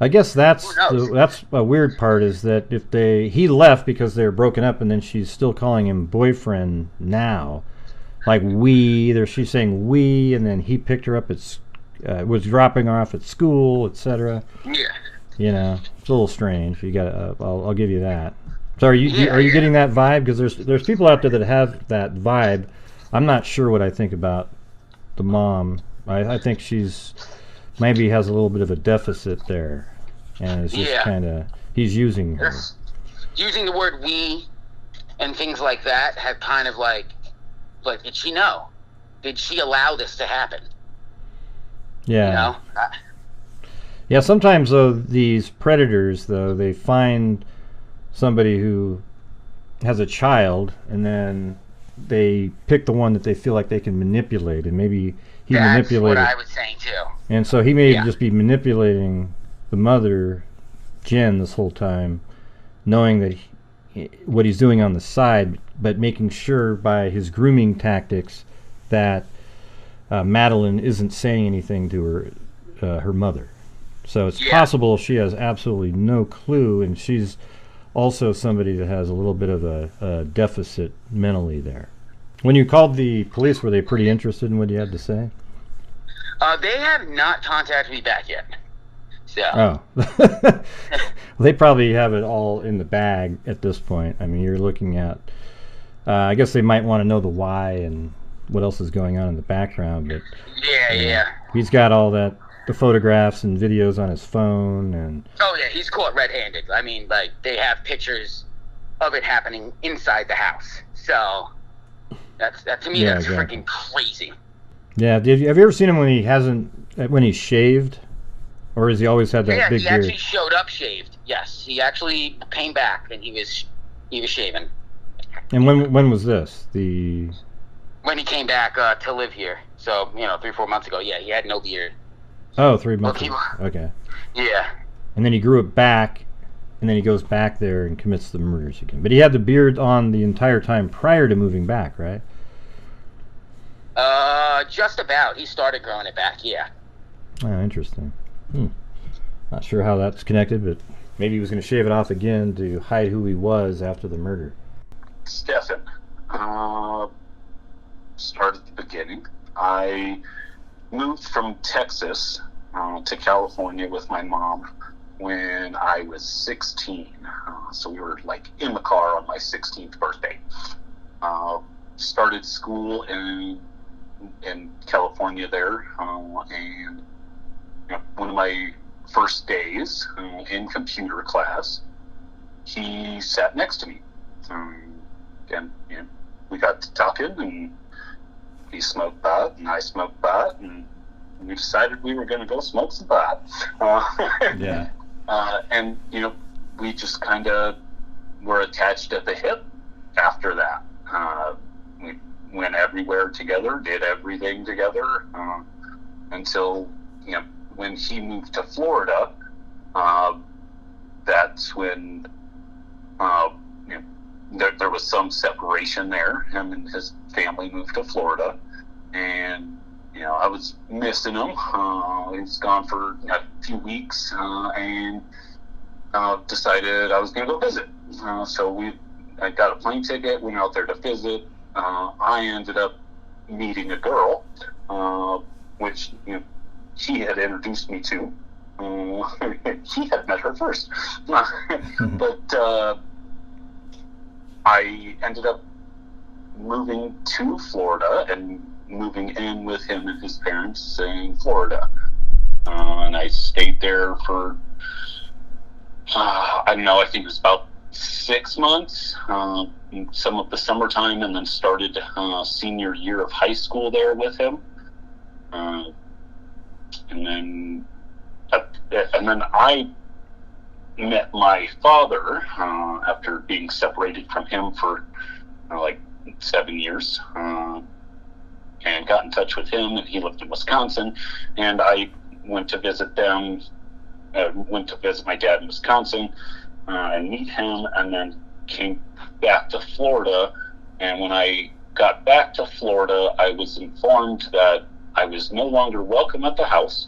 I guess that's Who knows? that's a weird part, is that if he left because they were broken up, and then she's still calling him boyfriend now, like she's saying we, and then he picked her up at was dropping her off at school, etc. Yeah. You know, it's a little strange. You got I'll give you that. So are you getting that vibe? Because there's people out there that have that vibe. I'm not sure what I think about the mom. I think she's maybe has a little bit of a deficit there, and it's just kind of he's using her. Using the word we and things like that have kind of like did she know? Did she allow this to happen? Yeah. You know? Yeah, sometimes, though, these predators, though, they find somebody who has a child, and then they pick the one that they feel like they can manipulate, and maybe he manipulated. That's what I was saying, too. And so he may just be manipulating the mother, Jen, this whole time, knowing that what he's doing on the side, but making sure by his grooming tactics that Madeline isn't saying anything to her mother. So it's possible she has absolutely no clue, and she's also somebody that has a little bit of a deficit mentally there. When you called the police, were they pretty interested in what you had to say? They have not contacted me back yet. So. Oh. They probably have it all in the bag at this point. I mean, you're looking at... I guess they might want to know the why and what else is going on in the background, but... Yeah. He's got all that, the photographs and videos on his phone, and... Oh, yeah, he's caught red-handed. I mean, like, they have pictures of it happening inside the house. So, that's to me, that's freaking crazy. Yeah, have you ever seen him when he's shaved? Or has he always had that big beard? Yeah, he actually showed up shaved. Yes, he actually came back and he was shaven. And when was this? When he came back to live here. So, 3-4 months ago. Yeah, he had no beard. Oh, 3 months ago. Okay. Yeah. And then he grew it back, and then he goes back there and commits the murders again. But he had the beard on the entire time prior to moving back, right? Just about. He started growing it back, yeah. Oh, interesting. Not sure how that's connected, but maybe he was going to shave it off again to hide who he was after the murder. Stephan, start at the beginning. I moved from Texas to California with my mom when I was 16. So we were like in the car on my 16th birthday. Started school in California there, and one of my first days in computer class, he sat next to me, and we got to talking, and he smoked pot, and I smoked pot, and we decided we were going to go smoke some pot. And we just kind of were attached at the hip after that. We went everywhere together, did everything together, until when he moved to Florida. That's when there was some separation there. Him and his family moved to Florida, and I was missing him. He was gone for a few weeks, and decided I was going to go visit. So I got a plane ticket, went out there to visit. I ended up meeting a girl, which he had introduced me to. He had met her first. But I ended up moving to Florida and moving in with him and his parents in Florida. And I stayed there for, I don't know, I think it was about 6 months, some of the summertime, and then started senior year of high school there with him. And then I met my father after being separated from him for like 7 years, and got in touch with him, and he lived in Wisconsin, and I went to visit them, went to visit my dad in Wisconsin, and meet him, and then came back to Florida. And when I got back to Florida, I was informed that I was no longer welcome at the house,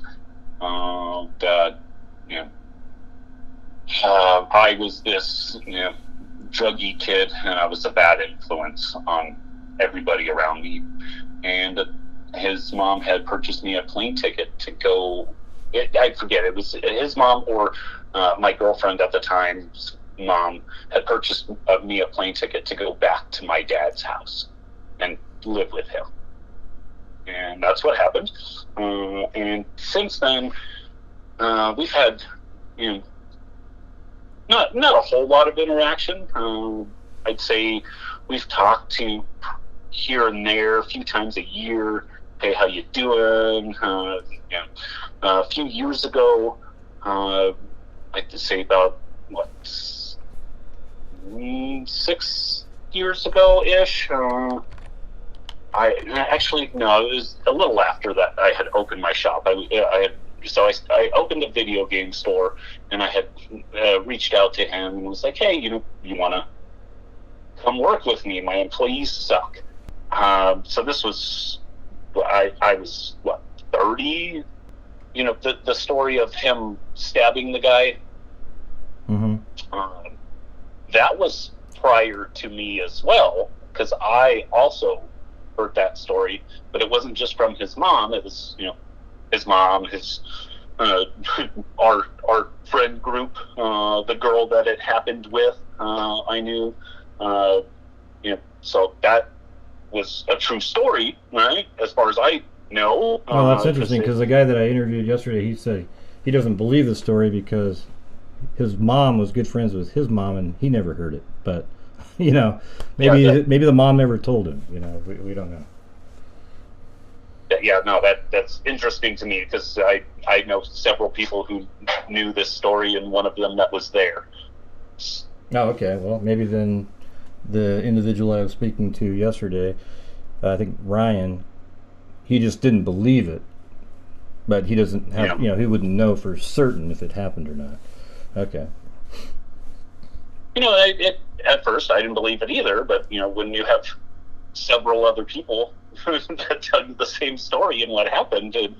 that I was this, druggy kid, and I was a bad influence on everybody around me. And his mom had purchased me a plane ticket to go. I forget, it was his mom or my girlfriend at the time's mom had purchased me a plane ticket to go back to my dad's house and live with him. And that's what happened. And since then, we've had, not a whole lot of interaction. I'd say we've talked to here and there a few times a year. Hey, how you doing? A few years ago, I'd say about 6 years ago-ish. It was a little after that I had opened my shop. I opened a video game store, and I had reached out to him and was like, hey, you want to come work with me? My employees suck. So this was, I was, 30? The story of him stabbing the guy, Mm-hmm. That was prior to me as well, because I also heard that story, but it wasn't just from his mom. It was, his mom, his our friend group, the girl that it happened with, I knew, so that was a true story, right? As far as I know. Well, that's interesting, because the guy that I interviewed yesterday, he said he doesn't believe the story because his mom was good friends with his mom, and he never heard it. But maybe the mom never told him. We don't know. Yeah, no, that's interesting to me, because I know several people who knew this story, and one of them that was there. Oh, okay. Well, maybe then the individual I was speaking to yesterday, I think Ryan, he just didn't believe it, but he doesn't have, he wouldn't know for certain if it happened or not. Okay. At first I didn't believe it either, but when you have several other people that tell you the same story and what happened, it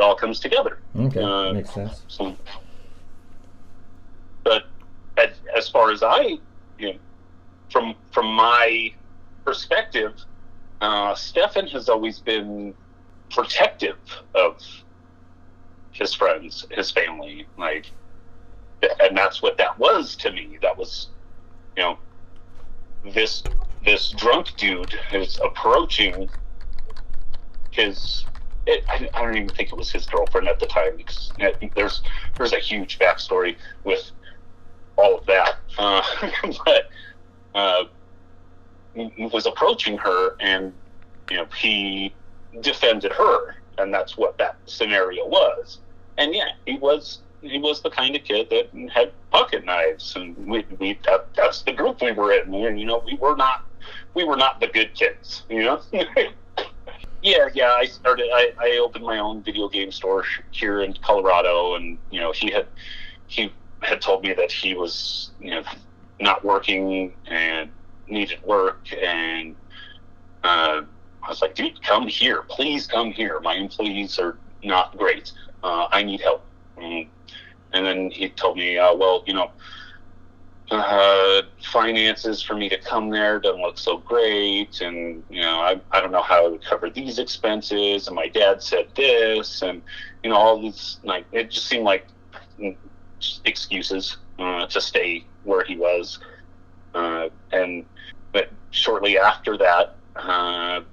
all comes together. Okay, makes sense. But as far as from my perspective, Stephan has always been protective of his friends, his family, and that's what that was to me. That was, this drunk dude is approaching I don't even think it was his girlfriend at the time, because there's a huge backstory with all of that. But was approaching her, and he defended her, and that's what that scenario was. And yeah, he was the kind of kid that had pocket knives, and that's the group we were in. We were not the good kids. Yeah. I opened my own video game store here in Colorado, and he had told me that he was not working and needed work, and I was like, dude, come here, please come here. My employees are not great. I need help. And then he told me, finances for me to come there doesn't look so great, and I don't know how I would cover these expenses, and my dad said this, and all these, it just seemed like excuses to stay where he was. But shortly after that,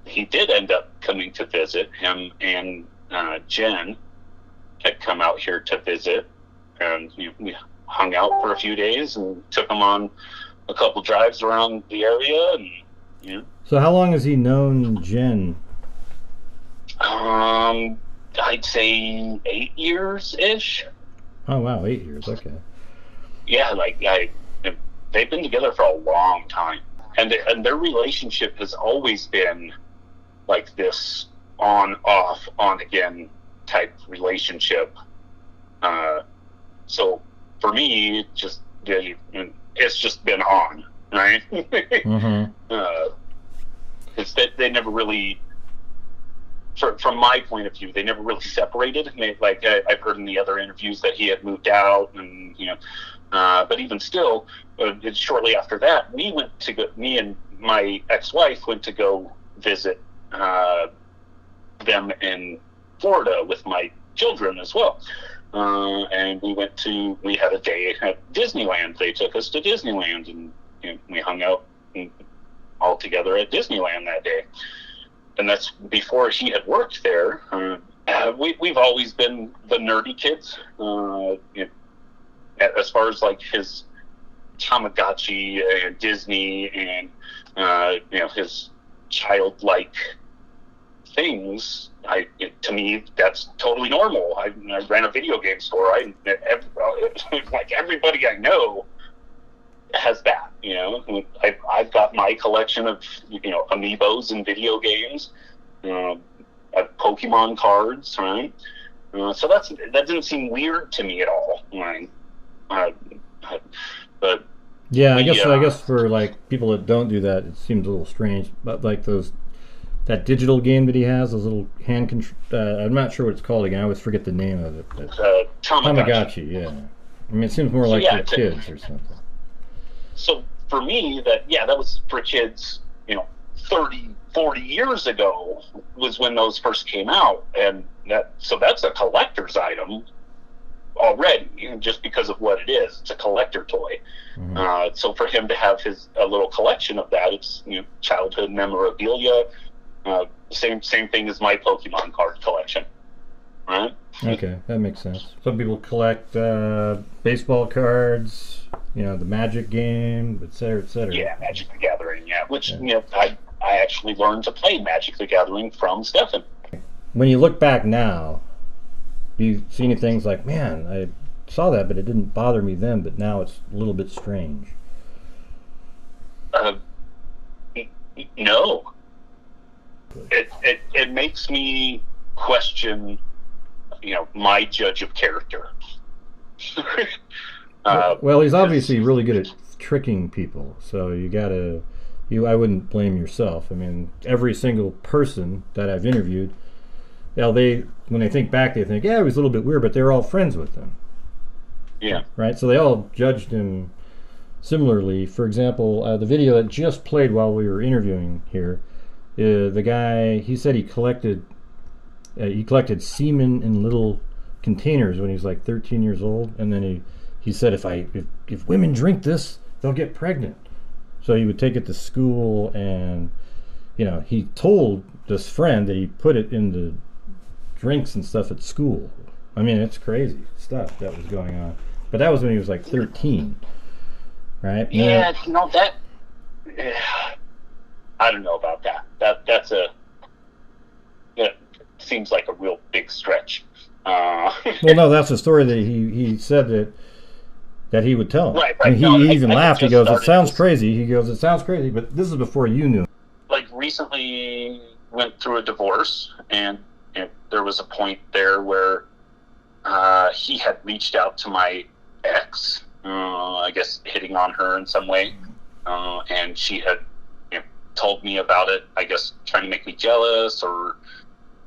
he did end up coming to visit. Him and Jen had come out here to visit, and we hung out for a few days and took him on a couple drives around the area. And So how long has he known Jen? I'd say 8 years ish. Oh wow, 8 years. Okay. Yeah, they've been together for a long time, and their relationship has always been like this on off, on again type relationship. So for me, it's just been on, right? Mm-hmm. It's that they never really from my point of view, they never really separated. Like I've heard in the other interviews that he had moved out, and but even still, shortly after that, me and my ex-wife went to go visit them in Florida with my children as well. And we had a day at Disneyland. They took us to Disneyland, and we hung out all together at Disneyland that day. And that's before he had worked there. We've always been the nerdy kids. As far as like his Tamagotchi and Disney and his childlike things, to me that's totally normal. I ran a video game store. Like everybody I know has that. I've got my collection of amiibos and video games, Pokemon cards, right? So that didn't seem weird to me at all. But yeah, I guess for like people that don't do that, it seems a little strange. But like that digital game that he has, those little hand control. I'm not sure what it's called again. I always forget the name of it. Tamagotchi. Yeah. I mean, it seems more like for kids or something. So for me, that was for kids. 30, 40 years ago was when those first came out, and that's a collector's item already, just because of what it is. It's a collector toy. Mm-hmm. So for him to have a little collection of that, it's childhood memorabilia. Same thing as my Pokemon card collection, right? Okay, that makes sense. Some people collect baseball cards, the Magic game, et cetera, et cetera. Yeah, Magic the Gathering, which I actually learned to play Magic the Gathering from Stephan. When you look back now, do you see any things like, man, I saw that, but it didn't bother me then, but now it's a little bit strange? No. It makes me question, my judge of character. Well, he's obviously really good at tricking people, so I wouldn't blame yourself. I mean, every single person that I've interviewed, when they think back, they think, yeah, it was a little bit weird, but they're all friends with him. Yeah. Right? So they all judged him similarly. For example, the video that just played while we were interviewing here, the guy, he said he collected semen in little containers when he was like 13 years old, and then he said if women drink this, they'll get pregnant. So he would take it to school, and he told this friend that he put it in the drinks and stuff at school. I mean, it's crazy stuff that was going on. But that was when he was like 13, right? Yeah, that I don't know about that. That seems like a real big stretch. Well, no, that's the story that he said that he would tell him. Right. And he even laughed. He goes, "It sounds crazy." He goes, "It sounds crazy, but this is before you knew." Like recently, went through a divorce, and there was a point there where he had reached out to my ex, I guess hitting on her in some way, and she had told me about it, I guess trying to make me jealous, or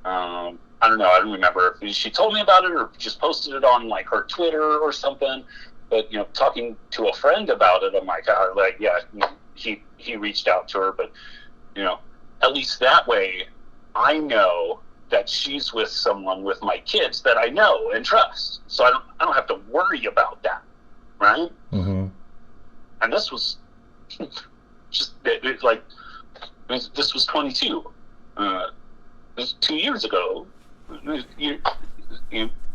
I don't know, I don't remember if she told me about it or just posted it on like her Twitter or something. But talking to a friend about it, I'm like, he reached out to her, but at least that way I know that she's with someone with my kids that I know and trust, so I don't have to worry about that, right? Mm-hmm. And this was just this was 22. This was 2 years ago,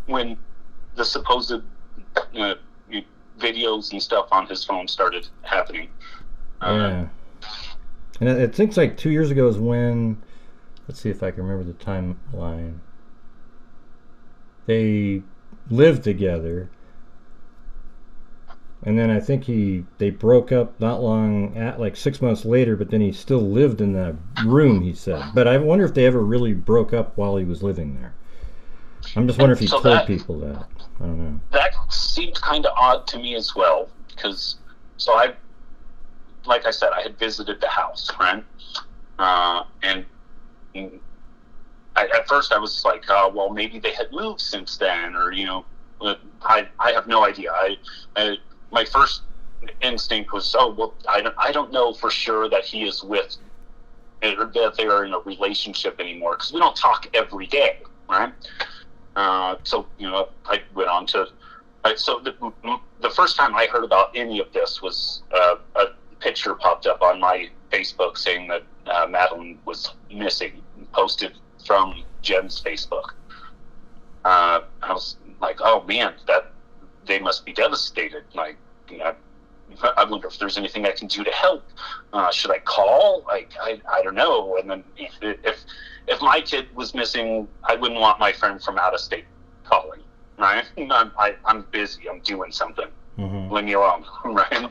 when the supposed videos and stuff on his phone started happening. Yeah. And it seems like 2 years ago is when, let's see if I can remember the timeline. They lived together, and then I think they broke up not long like 6 months later, but then he still lived in that room, he said. But I wonder if they ever really broke up while he was living there. I'm just wondering if he told people that. I don't know. That seemed kind of odd to me as well, because like I said, I had visited the house, right? And at first I was like, well, maybe they had moved since then, or, you know, I have no idea. My first instinct was, oh, well, I don't know for sure that he is with, or that they are in a relationship anymore, because we don't talk every day, right? So, you know, I went on to, so the first time I heard about any of this was a picture popped up on my Facebook saying that Madeline was missing, posted from Jen's Facebook. I was like, oh man, that they must be devastated. Like, you know, I wonder if there's anything I can do to help. Should I call? Like, I don't know. And then if my kid was missing, I wouldn't want my friend from out of state calling. Right? I'm busy. I'm doing something. Mm-hmm. Leave me alone. Right?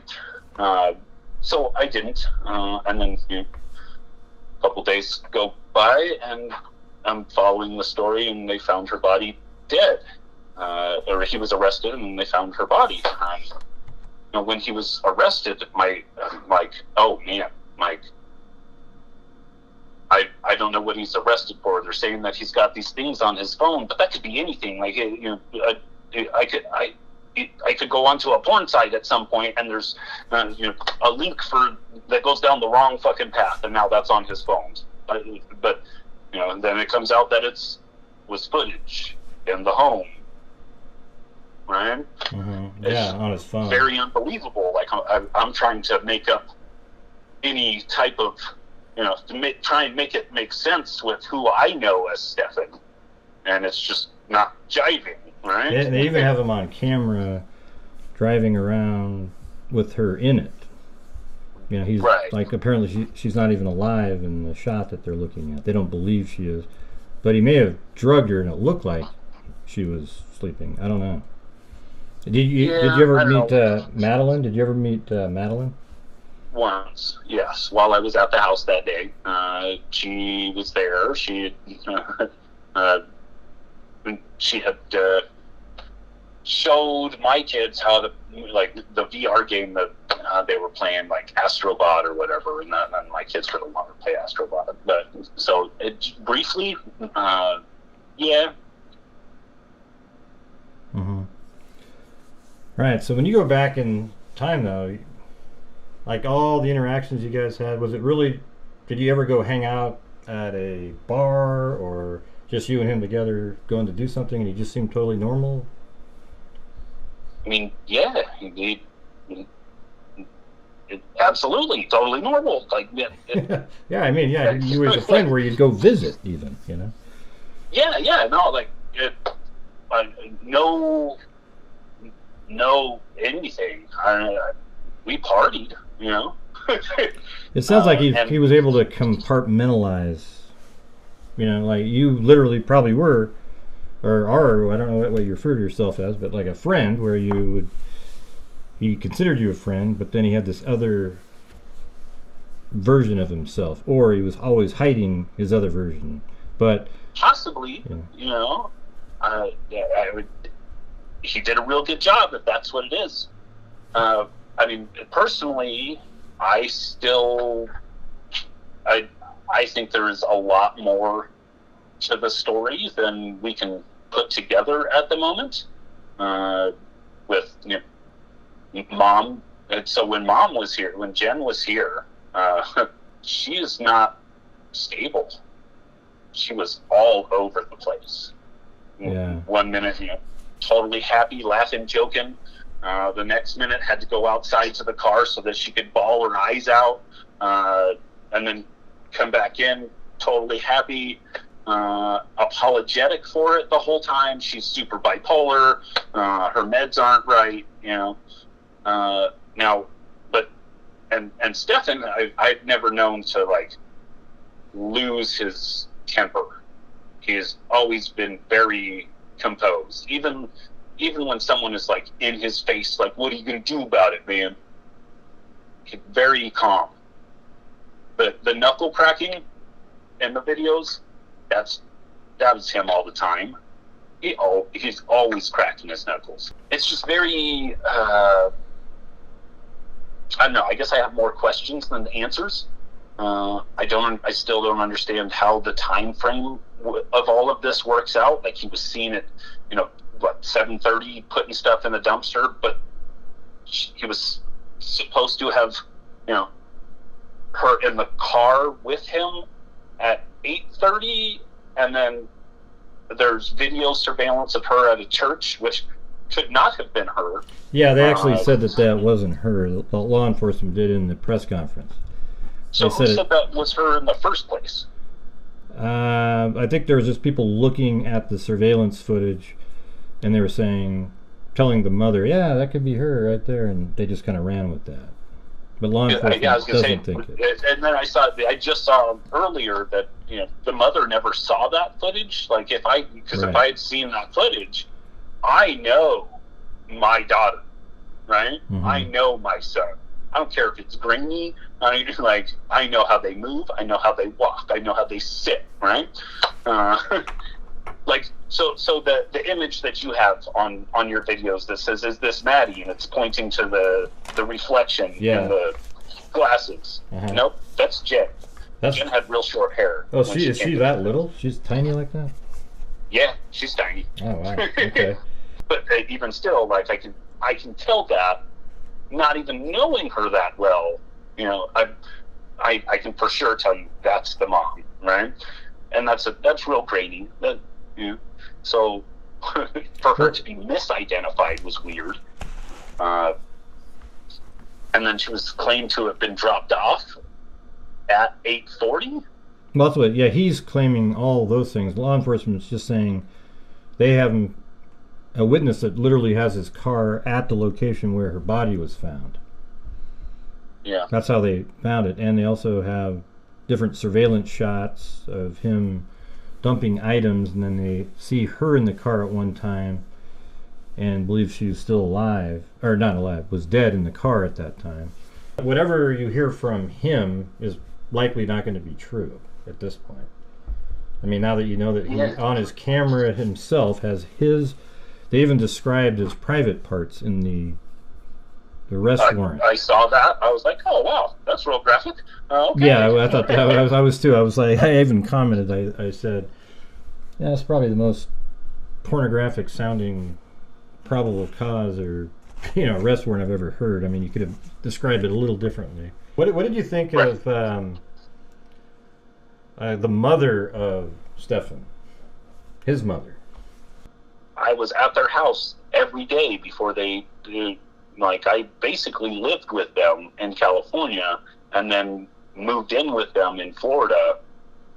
So I didn't. And then, you know, a couple days go by, and I'm following the story, and they found her body dead. Or he was arrested, and they found her body. You know, when he was arrested, I'm like, oh man, Mike, I don't know what he's arrested for. They're saying that he's got these things on his phone, but that could be anything. Like, you know, I could go onto a porn site at some point, and there's you know, a link that goes down the wrong fucking path, and now that's on his phone. But you know, and then it comes out that was footage in the home, right? Mm-hmm. Yeah, on his phone. Very unbelievable. Like, I'm trying to make up any type of, you know, try and make it make sense with who I know as Stephan, and it's just not jiving, right? They even have him on camera driving around with her in it. You know, he's right. Like, apparently she's not even alive in the shot that they're looking at. They don't believe she is, but he may have drugged her, and it looked like she was sleeping. I don't know. Did you ever meet Madeline? Did you ever meet Madeline? Once, yes. While I was at the house that day, she was there. She had showed my kids how to, like, the VR game that they were playing, like Astrobot or whatever, and my kids really wanted to play Astrobot. But so briefly, yeah. Mm-hmm. Right. So when you go back in time, though, like all the interactions you guys had, was it really? Did you ever go hang out at a bar, or just you and him together going to do something, and he just seemed totally normal? I mean, yeah, it absolutely, totally normal. Like, yeah, I mean, yeah, you were a friend where you'd go visit, even, you know. Yeah, no, like no anything. We partied, you know. It sounds like he was able to compartmentalize. You know, like you literally probably were, or are, I don't know what you refer to yourself as, but like a friend, where he considered you a friend, but then he had this other version of himself, or he was always hiding his other version. But possibly, you know, he did a real good job, if that's what it is. I mean, personally, I think there is a lot more to the story than we can put together at the moment. With, you know, Mom, and so when Jen was here, she is not stable. She was all over the place. Yeah. 1 minute, you know, totally happy, laughing, joking. The next minute had to go outside to the car so that she could bawl her eyes out, and then come back in totally happy, apologetic for it the whole time. She's super bipolar. Her meds aren't right, you know. Now, but and Stephan, I've never known to, like, lose his temper. He has always been very composed, even when someone is, like, in his face, like, what are you gonna do about it, man? Very calm. The knuckle cracking in the videos, that was him all the time. He's always cracking his knuckles. It's just very, I don't know, I guess I have more questions than answers. I still don't understand how the time frame of all of this works out. Like, he was seen at, 7:30 putting stuff in the dumpster, but he was supposed to have, her in the car with him at 8:30, and then there's video surveillance of her at a church, which could not have been her. Yeah, they actually said that wasn't her. The law enforcement did in the press conference. So who said that was her in the first place? I think there was just people looking at the surveillance footage, and they were telling the mother, yeah, that could be her right there, and they just kind of ran with that. But law enforcement doesn't think it. And then I just saw earlier that the mother never saw that footage. Like, if I had seen that footage, I know my daughter, right? Mm-hmm. I know my son. I don't care if it's grainy. I know how they move. I know how they walk. I know how they sit, right? So the image that you have on your videos that says, "Is this Maddie?" and it's pointing to the reflection in the glasses. Uh-huh. Nope, that's Jen. Jen had real short hair. Oh, is she that little? She's tiny like that? Yeah, she's tiny. Oh, wow. Okay. But even still, like, I can tell that, not even knowing her that well, I can for sure tell you that's the mom, right? And that's real grainy. So for her to be misidentified was weird. And then she was claimed to have been dropped off at 8:40. Well, that's what. Yeah, he's claiming all those things. Law enforcement's just saying they have a witness that literally has his car at the location where her body was found. Yeah. That's how they found it. And they also have different surveillance shots of him dumping items, and then they see her in the car at one time and believe she was still alive, or not alive, was dead in the car at that time. Whatever you hear from him is likely not going to be true at this point. I mean, now that you know that he, on his camera himself, has they even described his private parts in the arrest warrant. I saw that. I was like, oh, wow, that's real graphic. Okay. Yeah, I thought that. I was too. I was like, I even commented, I said, yeah, that's probably the most pornographic sounding probable cause or arrest warrant I've ever heard. I mean, you could have described it a little differently. What did you think of the mother of Stephan? His mother. I was at their house every day before they I basically lived with them in California and then moved in with them in Florida,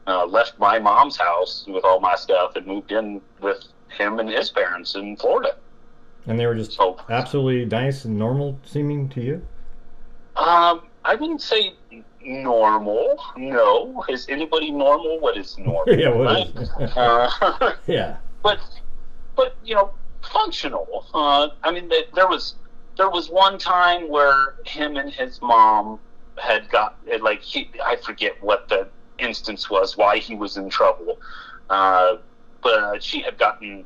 left my mom's house with all my stuff and moved in with him and his parents in Florida. And they were just absolutely nice and normal seeming to you? I wouldn't say normal. No. Is anybody normal? What is normal? Yeah, what is? Yeah. But functional. I mean, there was one time where him and his mom had I forget what the instance was, why he was in trouble. But she had gotten,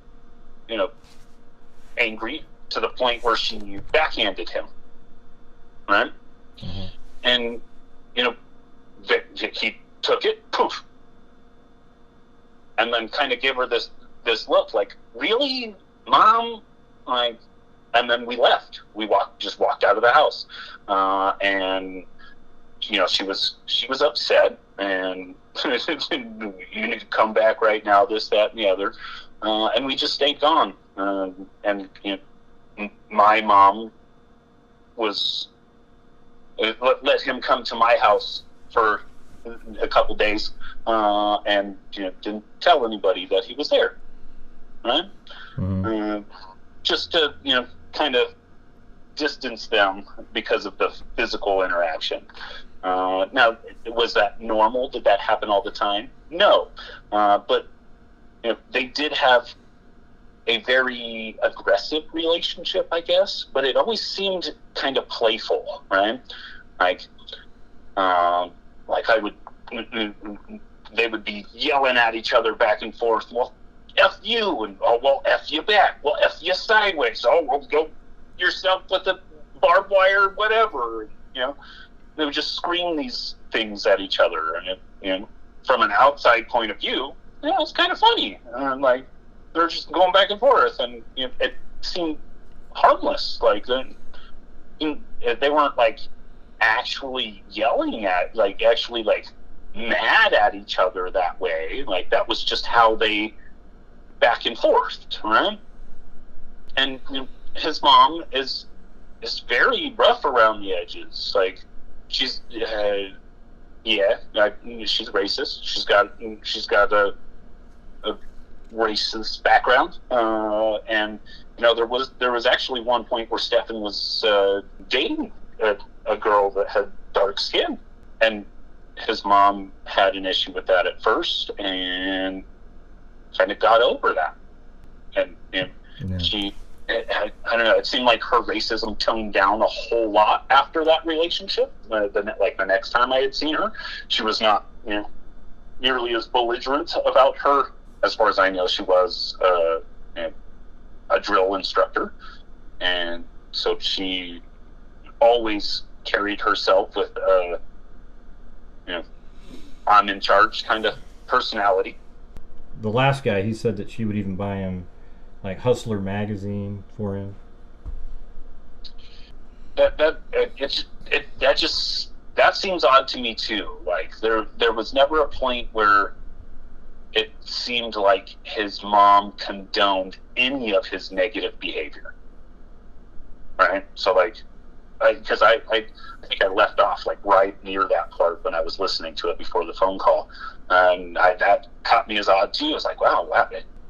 angry to the point where she backhanded him. Right? Mm-hmm. And, he took it, poof. And then kind of gave her this look like, really, Mom? And then we left. We just walked out of the house. And, she was upset and you need to come back right now, this, that, and the other. And we just stayed gone. And my mom let him come to my house for a couple days, and didn't tell anybody that he was there, right? Mm-hmm. Just to kind of distance them because of the physical interaction. Now, was that normal? Did that happen all the time? No, but they did have a very aggressive relationship, I guess, but it always seemed kind of playful, right? They would be yelling at each other back and forth. Well, F you, and F you back. Well, F you sideways. Well, go yourself with the barbed wire, whatever. they would just scream these things at each other, and from an outside point of view, it's kind of funny. Like, they're just going back and forth, and it seemed harmless. Like, they weren't like actually yelling at, like, actually like mad at each other that way. Like, that was just how they back and forth, right? And his mom is very rough around the edges. Like, she's she's racist. She's got a racist background, and there was actually one point where Stephan was dating a girl that had dark skin, and his mom had an issue with that at first, and kind of got over that, and she. I don't know. It seemed like her racism toned down a whole lot after that relationship. The next time I had seen her, she was not, nearly as belligerent about her. As far as I know, she was a drill instructor, and so she always carried herself with I'm in charge kind of personality. The last guy, he said that she would even buy him like Hustler magazine for him. That seems odd to me too. Like, there was never a point where it seemed like his mom condoned any of his negative behavior, right? So, like, because I think I left off like right near that part when I was listening to it before the phone call, and that caught me as odd too. I was like, wow.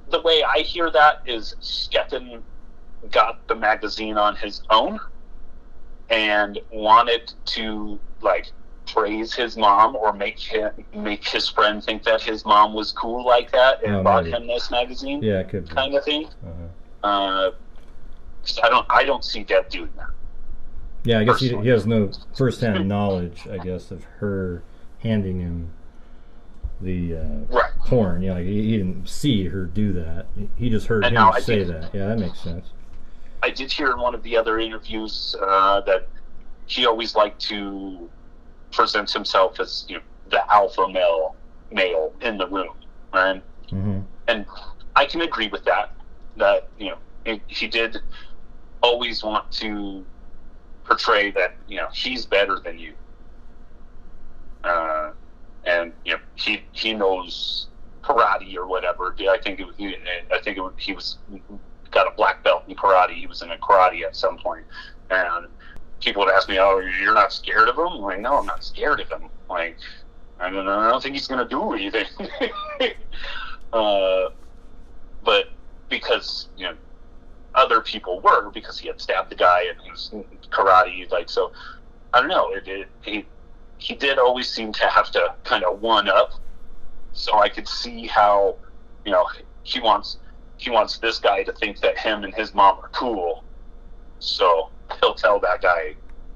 The way I hear that is Stephan got the magazine on his own and wanted to, like, praise his mom or make his friend think that his mom was cool like that, and bought him this magazine. Yeah, it could be. Kind of thing. I don't see Deb doing that. Yeah, I guess he has no first-hand knowledge, I guess, of her handing him the porn. Like, he didn't see her do that. He just heard him say that. Yeah, that makes sense. I did hear in one of the other interviews that he always liked to present himself as the alpha male in the room, right? Mm-hmm. And I can agree with that. That he did always want to portray that he's better than you. And he knows karate or whatever. I think he was got a black belt in karate. He was in a karate at some point, and people would ask me, "Oh, you're not scared of him?" I'm like, no, I'm not scared of him. Like, I don't think he's gonna do anything. But because other people were, because he had stabbed the guy and he was karate, like, so I don't know. He did always seem to have to kind of one up, so I could see how he wants this guy to think that him and his mom are cool, so he'll tell that guy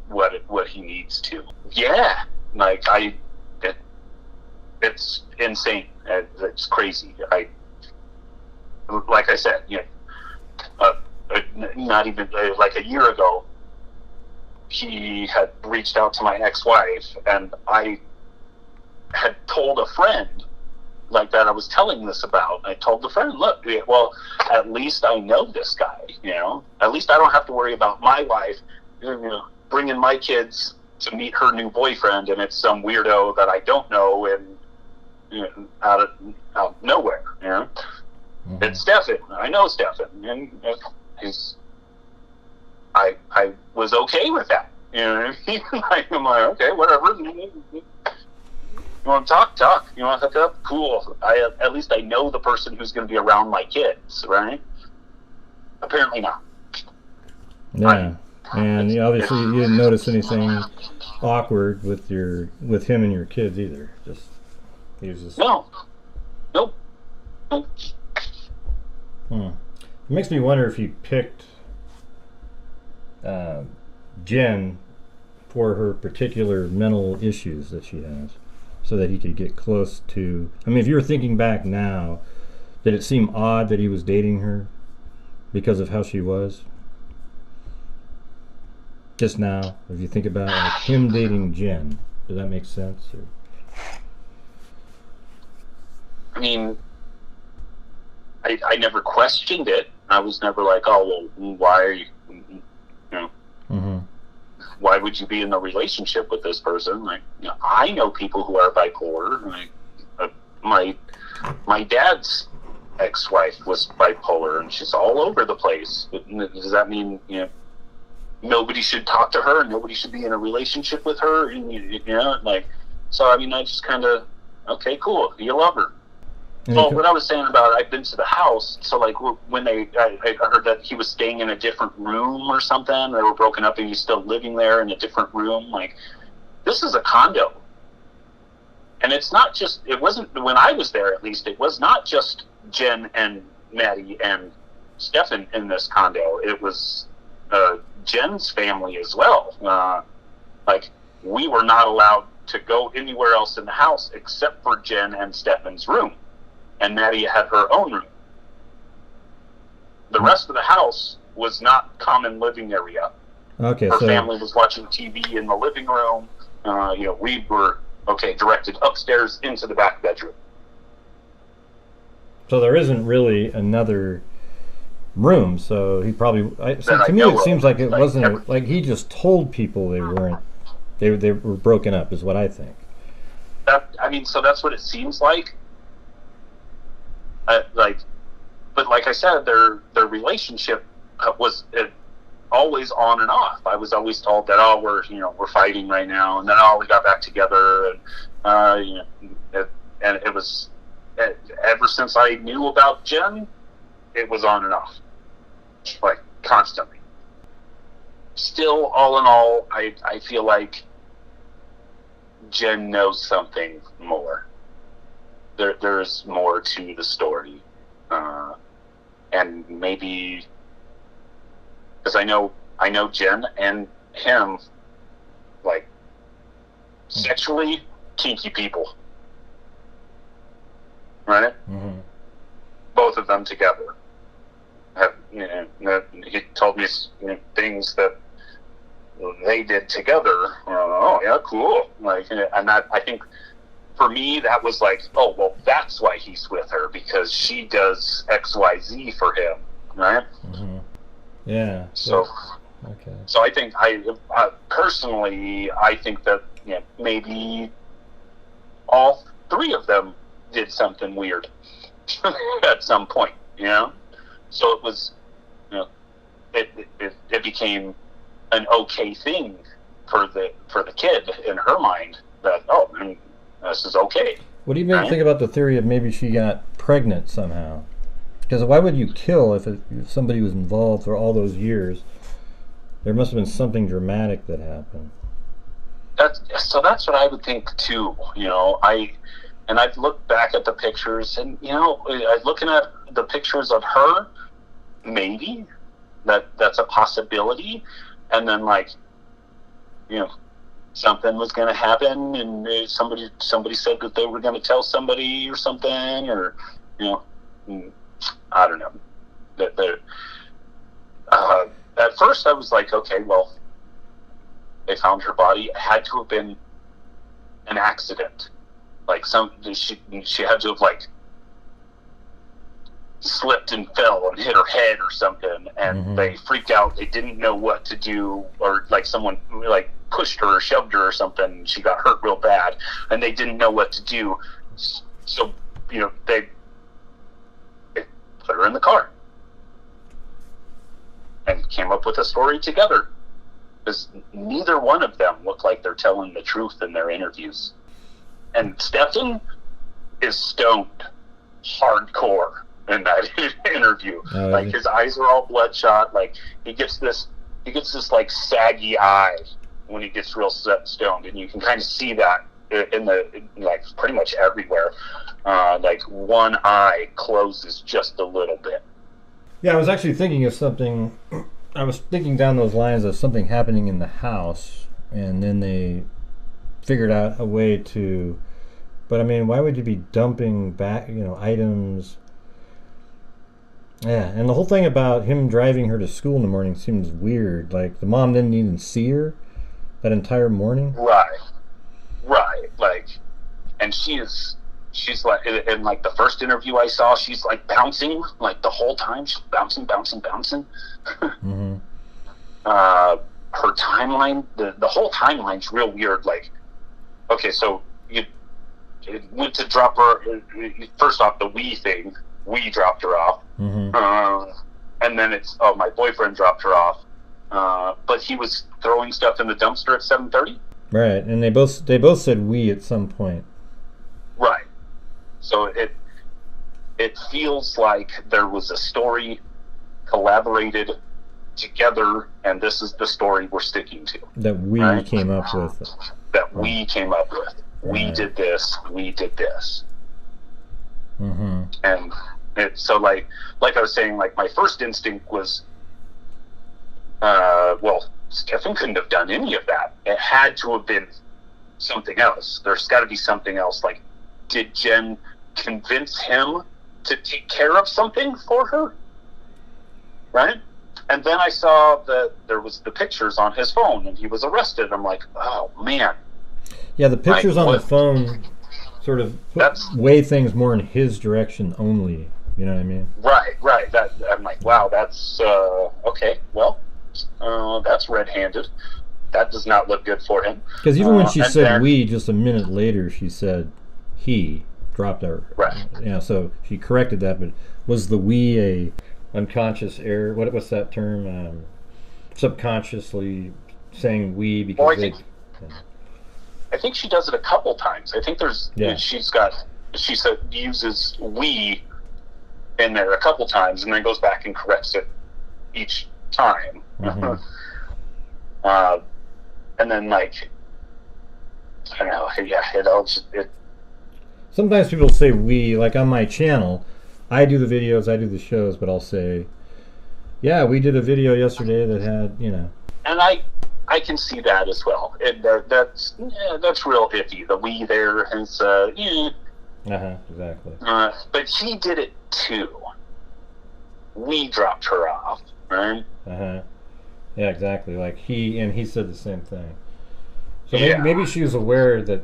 what he needs to. Yeah, like, it's insane. It's crazy. Like I said, not even like a year ago, he had reached out to my ex-wife, and I had told a friend like that I was telling this about. I told the friend, look, well, at least I know this guy, at least I don't have to worry about my wife, bringing my kids to meet her new boyfriend, and it's some weirdo that I don't know, and out of nowhere, Mm-hmm. It's Stephan. I know Stephan, and I was okay with that. I'm like, okay, whatever. You want to talk? You want to hook up? Cool. At least I know the person who's going to be around my kids, right? Apparently not. Yeah, and obviously you didn't notice anything awkward with him and your kids either. He was just nope. It makes me wonder if he picked Jen for her particular mental issues that she has, so that he could get close to. I mean, if you were thinking back now, did it seem odd that he was dating her because of how she was? Just now, if you think about like him dating Jen, does that make sense? Or? I mean, I never questioned it. I was never like, oh, well, why are you know, Mm-hmm. why would you be in a relationship with this person? Like, you know, I know people who are bipolar. Like, my dad's ex-wife was bipolar, and she's all over the place. Does that mean, you know, nobody should talk to her, nobody should be in a relationship with her? You know, like, so I mean, I just kind of, okay, cool, you love her. So what I was saying about I've been to the house, so like when I heard that he was staying in a different room or something, they were broken up and he's still living there in a different room, like, this is a condo. And it's not just, it wasn't, when I was there at least, it was not just Jen and Maddie and Stephan in this condo. It was Jen's family as well. Like, we were not allowed to go anywhere else in the house except for Jen and Stephan's room. And Maddie had her own room. The rest of the house was not common living area. Okay, her so family was watching TV in the living room. You know, we were, directed upstairs into the back bedroom. So there isn't really another room. So he probably. To me, it seems like it wasn't like he just told people they weren't. They were broken up, is what I think. So that's what it seems like. But like I said, their relationship was always on and off. I was always told that, we're fighting right now, and then we got back together, and and it was ever since I knew about Jen, it was on and off, like constantly. Still, all in all, I feel like Jen knows something more. There's more to the story, and maybe because I know Jen and him, like, sexually kinky people, right? Mm-hmm. Both of them together. He told me things that they did together. Oh yeah, cool. Like, and that, I think, for me, that was like, oh, well, that's why he's with her, because she does XYZ for him, right? Mm-hmm. Yeah. So, okay. So I think personally, I think that maybe all three of them did something weird at some point, So it was, it became an okay thing for the kid in her mind that, this is okay. What do you think about the theory of maybe she got pregnant somehow? Because why would you kill if somebody was involved for all those years? There must have been something dramatic that happened. That's what I would think too. I've looked back at the pictures, and I'm looking at the pictures of her. Maybe that's a possibility, and then something was going to happen, and somebody said that they were going to tell somebody or something, or I don't know. At first I was like, okay, well, they found her body. It had to have been an accident. Like she had to have slipped and fell and hit her head or something, and they freaked out. They didn't know what to do, or someone pushed her or shoved her or something. She got hurt real bad, and they didn't know what to do. So they put her in the car and came up with a story together, because neither one of them look like they're telling the truth in their interviews. And Stephan is stoned hardcore in that interview. His eyes are all bloodshot. He gets this saggy eye when he gets real stoned, and you can kind of see that in pretty much everywhere. One eye closes just a little bit. Yeah, I was actually thinking of something. I was thinking down those lines of something happening in the house, and then they figured out a way to. But I mean, why would you be dumping back, items Yeah, and the whole thing about him driving her to school in the morning seems weird. Like, the mom didn't even see her that entire morning. Right. Like, and she's like, in like the first interview I saw, she's like bouncing like the whole time. She's bouncing. Mm-hmm. Her timeline, the whole timeline's real weird. Like, okay, so you went to drop her. First off, the we thing, we dropped her off. Mm-hmm. And then it's, my boyfriend dropped her off. But he was throwing stuff in the dumpster at 7:30. Right, and they both said we at some point. Right. So it feels like there was a story collaborated together, and this is the story we're sticking to. That we came up with. That we came up with. Right. We did this. We did this. Mm-hmm. And so like I was saying, like my first instinct was, well, Stephan couldn't have done any of that. It had to have been something else. There's got to be something else. Like, did Jen convince him to take care of something for her? Right? And then I saw that there was the pictures on his phone, and he was arrested. I'm like, oh man. Yeah, the pictures on the phone sort of weigh things more in his direction only. You know what I mean? Right. That I'm like, wow, that's okay. Well, that's red-handed. That does not look good for him. Because even when she said we, just a minute later, she said he dropped her. Right. Yeah, so she corrected that, but was the we a unconscious error? What's that term? Subconsciously saying we because I think she does it a couple times. I think there's she uses we in there a couple times and then goes back and corrects it each time. Mm-hmm. And then like I don't know, it sometimes people say we, like on my channel, I do the videos, I do the shows, but I'll say, yeah, we did a video yesterday that had, you know. And I can see that as well. That's real iffy. The we there is, exactly. But he did it too. We dropped her off, right? Yeah, exactly. Like he said the same thing. So maybe she was aware that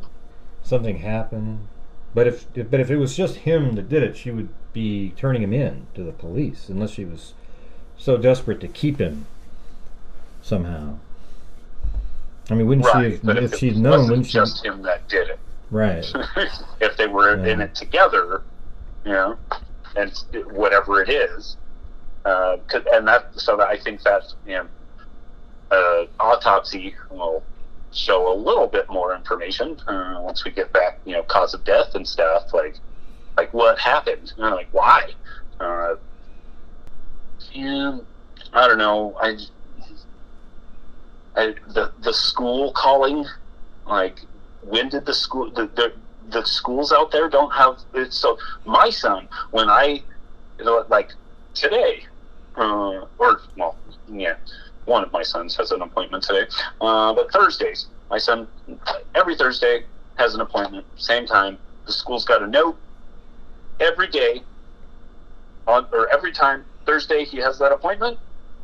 something happened, but if it was just him that did it, she would be turning him in to the police, unless she was so desperate to keep him somehow. I mean, wouldn't she have, if she'd known, wouldn't she? Just him that did it. Right. If they were in it together, you know, and whatever it is, I think that, you know, autopsy will show a little bit more information once we get back, you know, cause of death and stuff, like what happened, you know, like why. And I don't know. The school calling, like, when did the school, the schools out there don't have it? So my son, when like today, one of my sons has an appointment today, but Thursdays, my son every Thursday has an appointment, same time. The school's got a note every day or every time Thursday he has that appointment,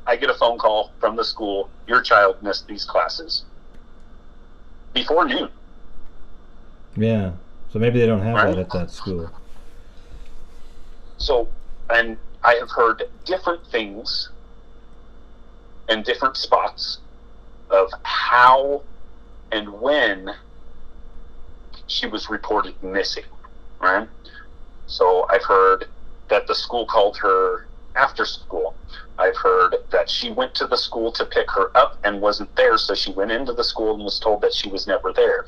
I get a phone call from the school, your child missed these classes before noon. Yeah, so maybe they don't have that at that school. So, and I have heard different things in different spots of how and when she was reported missing, right? So I've heard that the school called her after school. I've heard that she went to the school to pick her up and wasn't there, so she went into the school and was told that she was never there.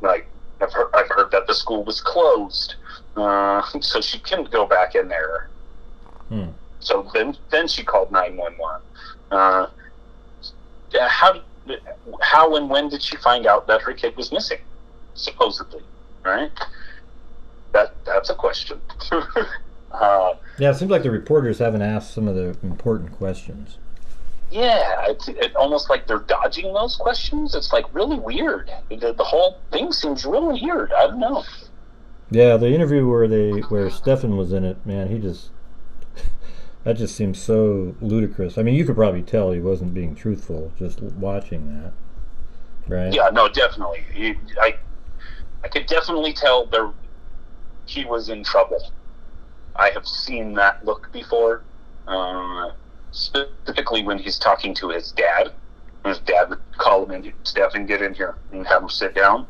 Like I've heard that the school was closed, so she couldn't go back in there. So then she called 911. How and when did she find out that her kid was missing? Supposedly, right? That's a question. Yeah, it seems like the reporters haven't asked some of the important questions. Yeah, it's almost like they're dodging those questions. It's like really weird. The whole thing seems really weird. I don't know. Yeah, the interview where Stephan was in it, man, he just That just seems so ludicrous. I mean, you could probably tell he wasn't being truthful just watching that, right? Yeah, no, definitely. I could definitely tell he was in trouble. I have seen that look before, specifically when he's talking to his dad. His dad would call him in, Stephan, get in here, and have him sit down.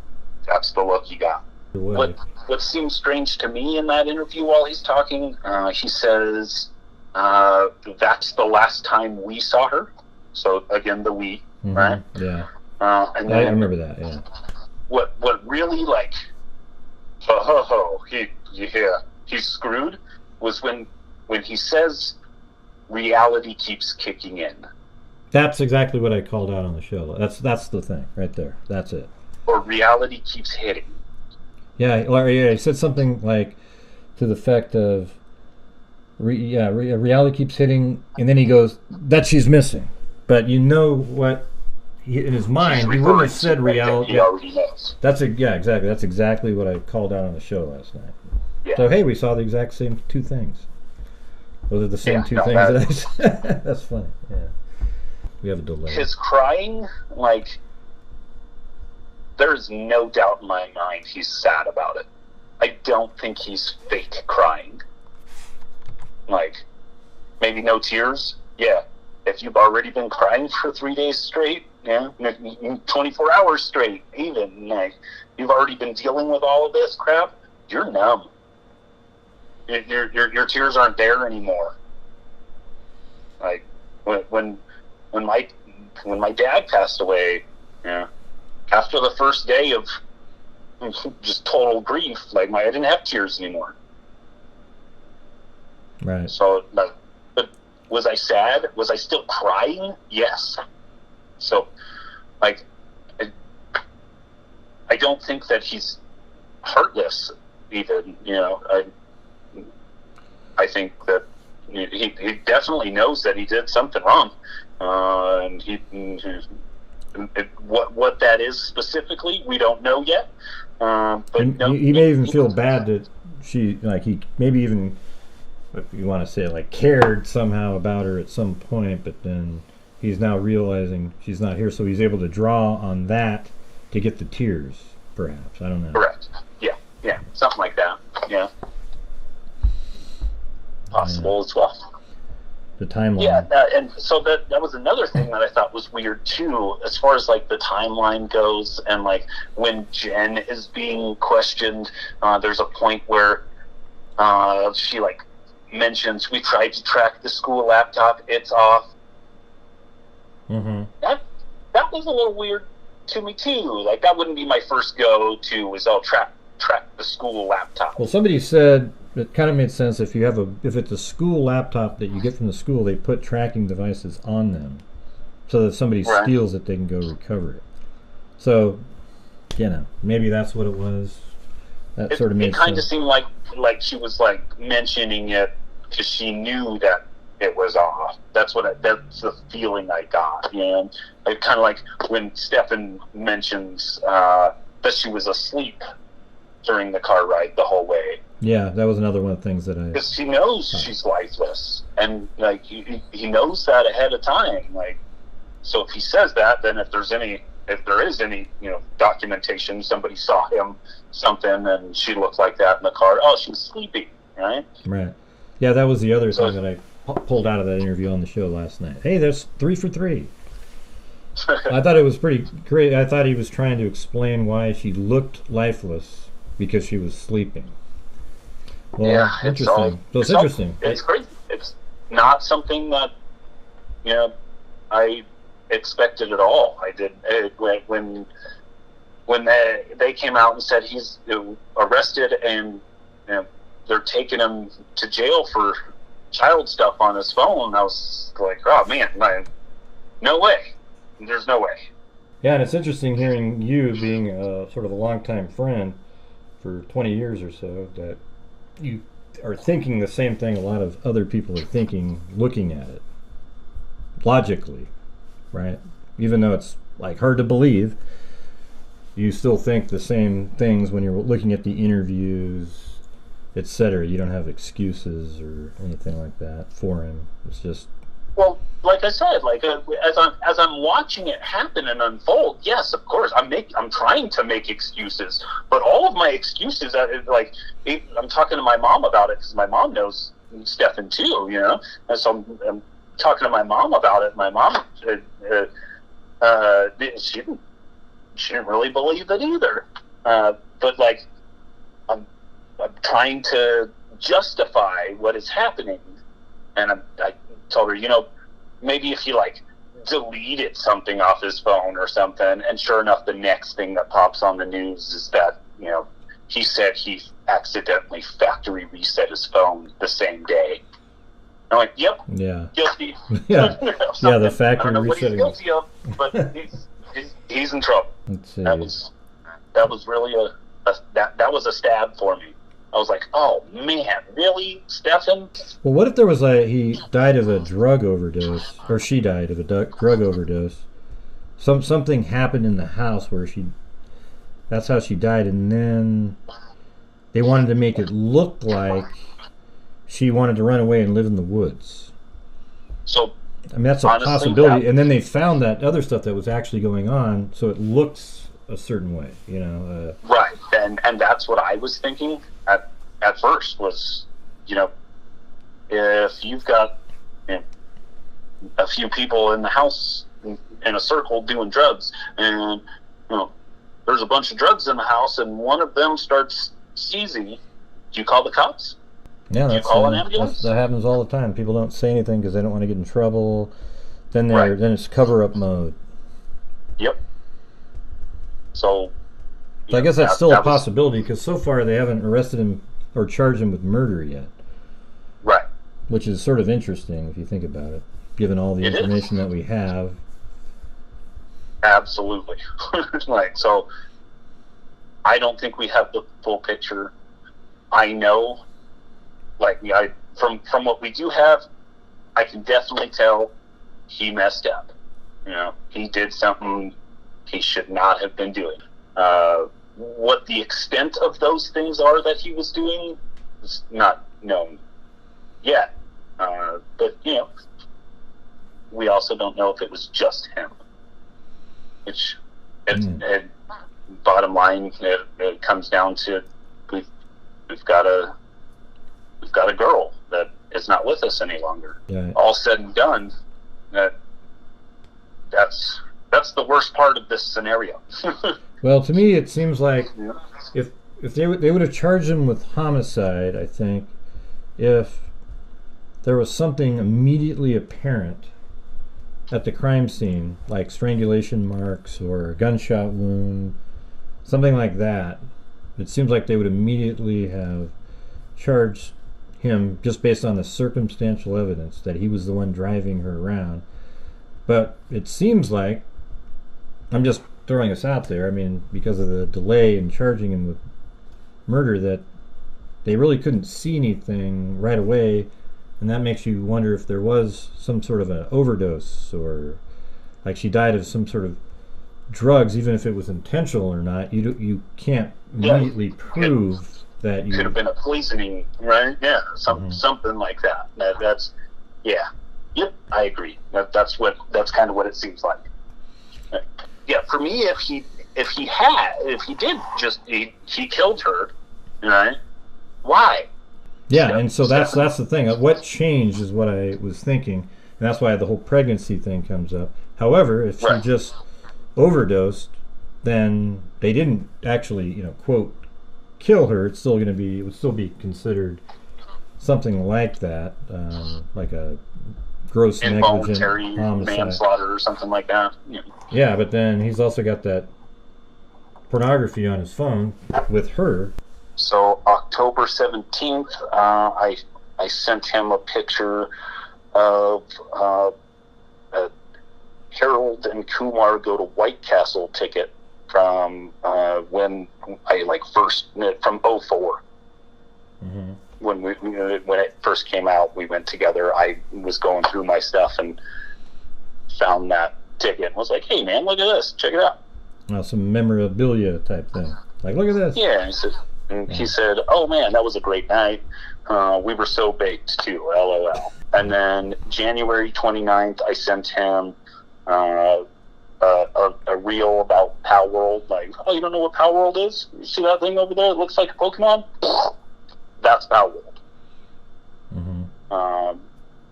That's the look he got. What seems strange to me in that interview while he's talking, he says, that's the last time we saw her. So, again, the we, right? Yeah. And then I remember that, yeah. What really, he's screwed, was when he says reality keeps kicking in. That's exactly what I called out on the show. That's the thing right there. That's it. Or reality keeps hitting. Yeah, he said something like to the effect of, reality keeps hitting, and then he goes, that she's missing. But you know what, in his mind, he wouldn't have said reality. He already knows. Exactly. That's exactly what I called out on the show last night. Yeah. So, hey, we saw the exact same two things. Those are the same two things that I said. That's funny, yeah. We have a delay. His crying, there's no doubt in my mind he's sad about it. I don't think he's fake crying. Maybe no tears. Yeah. If you've already been crying for 3 days straight, 24 hours straight, even, you've already been dealing with all of this crap, you're numb. Your tears aren't there anymore. When my dad passed away, after the first day of just total grief, I didn't have tears anymore. Right. So, but was I sad? Was I still crying? Yes. So, I don't think that he's heartless, even. I think that he definitely knows that he did something wrong, and what that is specifically, we don't know yet. But he may even feel bad that he maybe even, if you want to say cared somehow about her at some point, but then he's now realizing she's not here, so he's able to draw on that to get the tears, perhaps. I don't know. Correct. Yeah, something like that. Yeah. Possible as well. The timeline. Yeah, and so that was another thing that I thought was weird too, as far as the timeline goes, and when Jen is being questioned, there's a point where she mentions, we tried to track the school laptop, it's off. Mm-hmm. That was a little weird to me too. That wouldn't be my first go to, is track the school laptop. Well, somebody said it kind of made sense if it's a school laptop that you get from the school, they put tracking devices on them so that if somebody steals it, they can go recover it. So, maybe that's what it was. That sort of made sense. It kind of seemed like she was mentioning it because she knew that it was off. That's the feeling I got. Kind of like when Stephan mentions that she was asleep during the car ride the whole way. Yeah, that was another one of the things that because she knows she's lifeless, and he knows that ahead of time. So if he says that, then if there is any documentation, somebody saw him something, and she looked like that in the car. Oh, she was sleeping, right? Right. Yeah, that was the other thing that I pulled out of that interview on the show last night. Hey, there's 3 for 3. I thought it was pretty great. I thought he was trying to explain why she looked lifeless because she was sleeping. Well, yeah, interesting. It's interesting. It's crazy. It's not something that I expected at all. I did when they came out and said he's arrested and they're taking him to jail for child stuff on his phone. I was like, oh man, no way. There's no way. Yeah, and it's interesting hearing you being sort of a longtime friend for 20 years or so, that you are thinking the same thing a lot of other people are thinking, looking at it logically, right? Even though it's hard to believe, you still think the same things when you're looking at the interviews, etc. You don't have excuses or anything like that for him. It's just... Well, like I said, as I'm watching it happen and unfold, yes, of course, I'm trying to make excuses, but all of my excuses, I'm talking to my mom about it because my mom knows Stephan too, and so I'm talking to my mom about it. My mom, she didn't really believe it either, but I'm trying to justify what is happening, and I told her, maybe if you deleted something off his phone or something, and sure enough, the next thing that pops on the news is that, he said he accidentally factory reset his phone the same day. I'm like, yep, yeah, guilty. Yeah, yeah, the factory I don't know resetting. what he's guilty of, but he's in trouble. Let's see. That was really that was a stab for me. I was like, oh man, really, Stephan? Well, what if there was he died of a drug overdose, or she died of a drug overdose? Something happened in the house where that's how she died, and then they wanted to make it look like she wanted to run away and live in the woods. So, I mean, that's a honestly, possibility. And then they found that other stuff that was actually going on, so it looks a certain way, Right, and that's what I was thinking at first was, if you've got a few people in the house in a circle doing drugs, and there's a bunch of drugs in the house, and one of them starts seizing, do you call the cops? Yeah, do you call an ambulance? That happens all the time. People don't say anything because they don't want to get in trouble. Then it's cover-up mode. Yep. So I guess that's still a possibility, because so far they haven't arrested him or charged him with murder yet. Right. Which is sort of interesting if you think about it, given all the information that we have. Absolutely. So I don't think we have the full picture. I know, from what we do have, I can definitely tell he messed up. He did something he should not have been doing. What the extent of those things are that he was doing is not known yet. But, we also don't know if it was just him. Which, bottom line, it comes down to we've got a girl that is not with us any longer. Yeah. All said and done, that's the worst part of this scenario. Well, to me, it seems like if they would have charged him with homicide, I think, if there was something immediately apparent at the crime scene, like strangulation marks or a gunshot wound, something like that, it seems like they would immediately have charged him just based on the circumstantial evidence that he was the one driving her around. But it seems like, I'm just throwing this out there, I mean, because of the delay in charging him with murder, that they really couldn't see anything right away, and that makes you wonder if there was some sort of an overdose, or like she died of some sort of drugs, even if it was intentional or not. You can't immediately prove that you... Could have been a poisoning, right? Yeah, something like that. That's, yeah. Yep, I agree. That's kind of what it seems like. Yeah, for me, if he killed her, right? Why? Yeah, and so that's the thing. What changed is what I was thinking, and that's why the whole pregnancy thing comes up. However, if she just overdosed, then they didn't actually, quote, kill her. It would still be considered something like that, like a gross involuntary negligent homicide, manslaughter or something like that. Yeah, but then he's also got that pornography on his phone with her. So October 17th, I sent him a picture of Harold and Kumar Go to White Castle ticket from when I first from 04. Mm-hmm. When it first came out, we went together. I was going through my stuff and found that ticket and was like, "Hey man, look at this! Check it out." Some memorabilia type thing. Like, look at this. Yeah, I said, And he said, "Oh man, that was a great night. We were so baked too, LOL." And then January 29th, I sent him a reel about Power World. Like, "Oh, you don't know what Power World is? You see that thing over there? It looks like a Pokemon? That's Power World."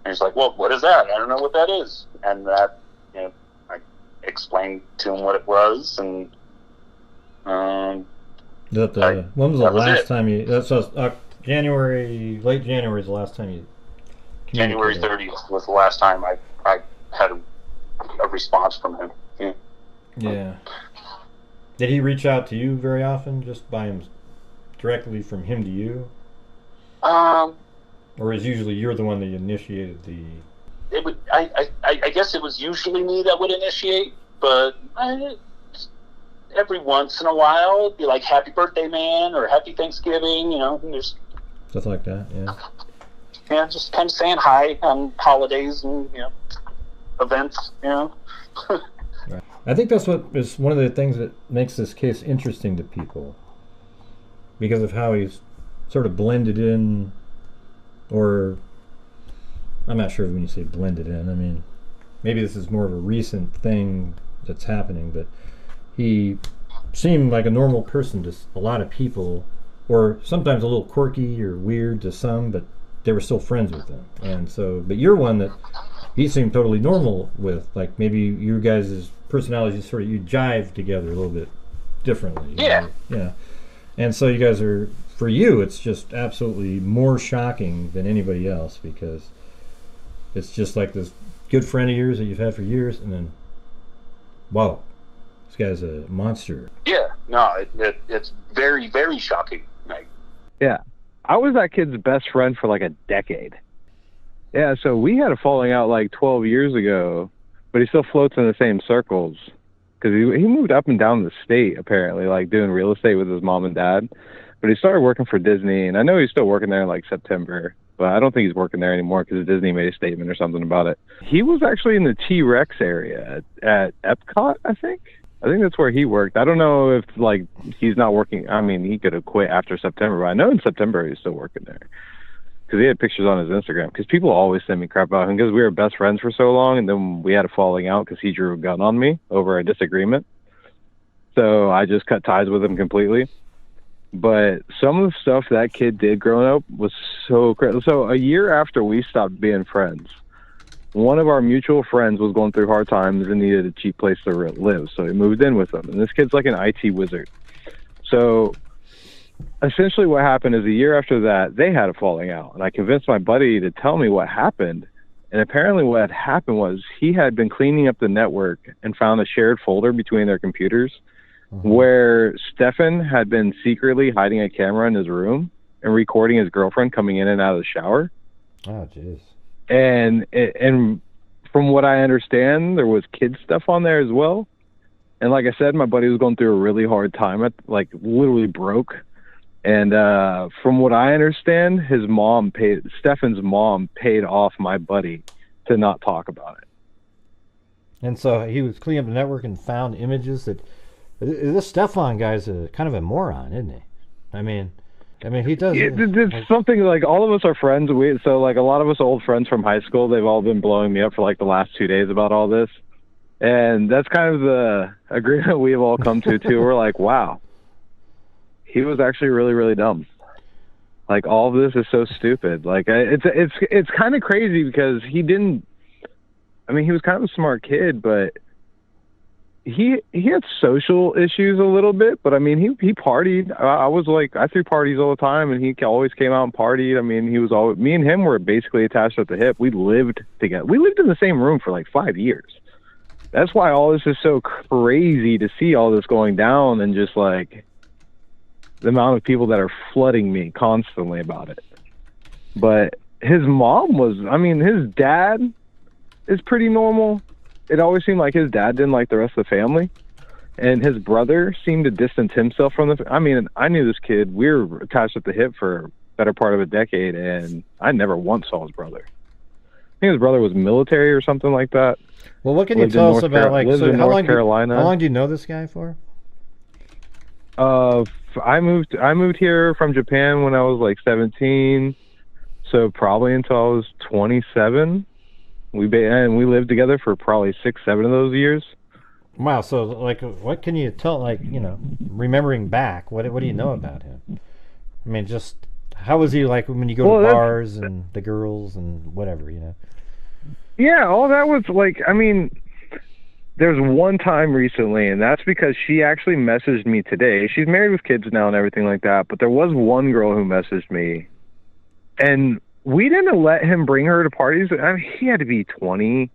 And he's like, "Well, what is that? I don't know what that is." And that, I explained to him what it was, and when was the last time you? That's January, late January is the last time you. January 30th was the last time I had a response from him. Yeah. Did he reach out to you very often, just by him, directly from him to you? Or is usually you're the one that initiated the? It would. I guess it was usually me that would initiate, but every once in a while, it'd be like "Happy Birthday, man" or "Happy Thanksgiving," and just stuff like that. Yeah. Yeah, just kind of saying hi on holidays and events. Right. I think that's what is one of the things that makes this case interesting to people, because of how he's sort of blended in, or I'm not sure when you say blended in. I mean, maybe this is more of a recent thing that's happening, but he seemed like a normal person to a lot of people, or sometimes a little quirky or weird to some, but they were still friends with him. And so, but you're one that he seemed totally normal with. Like, maybe you guys' personalities sort of, you jive together a little bit differently. Yeah. Yeah. And so you guys are, for you, it's just absolutely more shocking than anybody else, because it's just like this good friend of yours that you've had for years, and then, wow, this guy's a monster. Yeah. No, it's very, very shocking. Yeah. I was that kid's best friend for like a decade. Yeah, so we had a falling out like 12 years ago, but he still floats in the same circles, because he moved up and down the state, apparently, like doing real estate with his mom and dad. But he started working for Disney, and I know he's still working there in like September, but I don't think he's working there anymore because Disney made a statement or something about it. He was actually in the T-Rex area at Epcot, I think. I think that's where he worked. I don't know if, like, he's not working. I mean, he could have quit after September, but I know in September he's still working there, because he had pictures on his Instagram. Because people always send me crap about him, because we were best friends for so long, and then we had a falling out because he drew a gun on me over a disagreement. So I just cut ties with him completely. But some of the stuff that kid did growing up was so crazy. So a year after we stopped being friends, one of our mutual friends was going through hard times and needed a cheap place to live, so he moved in with him. And this kid's like an IT wizard. So essentially what happened is, a year after that, they had a falling out. And I convinced my buddy to tell me what happened. And apparently what had happened was, he had been cleaning up the network and found a shared folder between their computers where Stephan had been secretly hiding a camera in his room and recording his girlfriend coming in and out of the shower. Oh, jeez. And from what I understand, there was kid stuff on there as well. And like I said, my buddy was going through a really hard time, like literally broke. And from what I understand, Stephan's mom paid off my buddy to not talk about it. And so he was cleaning up the network and found images that, this Stephan guy's kind of a moron, isn't he? I mean, he does. It's something like, all of us are friends. So like, a lot of us old friends from high school, they've all been blowing me up for like the last 2 days about all this. And that's kind of the agreement we've all come to too. We're like, wow, he was actually really, really dumb. Like, all of this is so stupid. Like, it's kind of crazy, because he was kind of a smart kid, but he had social issues a little bit. But I mean, he partied. I threw parties all the time, and he always came out and partied. I mean, me and him were basically attached at the hip. We lived together. We lived in the same room for like 5 years. That's why all this is so crazy to see all this going down, and just like the amount of people that are flooding me constantly about it. But his mom his dad is pretty normal. It always seemed like his dad didn't like the rest of the family. And his brother seemed to distance himself from I knew this kid. We were attached at the hip for a better part of a decade, and I never once saw his brother. I think his brother was military or something like that. Well, what can you tell us about, like, so how long Carolina. How long do you know this guy for? I moved here from Japan when I was like 17, so probably until I was 27. We lived together for probably 6-7 of those years. Wow. So, like, what can you tell? Like, remembering back, what do you know about him? I mean, just how was he like when you go to bars and the girls and whatever, Yeah, all that was like, I mean, there's one time recently, and that's because she actually messaged me today. She's married with kids now and everything like that, but there was one girl who messaged me, and we didn't let him bring her to parties. I mean, he had to be 20,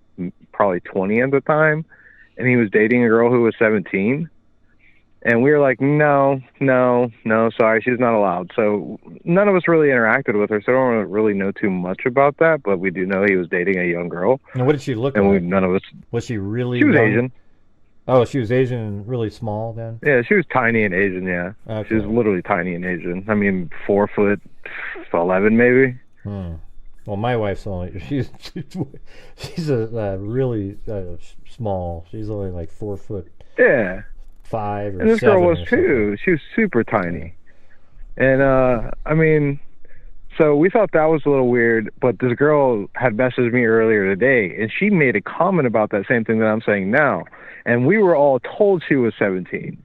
probably 20 at the time, and he was dating a girl who was 17. And we were like, no, sorry, she's not allowed. So none of us really interacted with her, so I don't really know too much about that, but we do know he was dating a young girl. And what did she look and like? None of us... Was she really She was young? Asian. Oh, she was Asian and really small then? Yeah, she was tiny and Asian, yeah. Okay. She was literally tiny and Asian. I mean, 4'11" maybe. Well, my wife's she's a really small. She's only like 4 foot. Yeah. 5 or 7. And this girl was or too. She was super tiny. And I mean, so we thought that was a little weird, but this girl had messaged me earlier today, and she made a comment about that same thing that I'm saying now. And we were all told she was 17.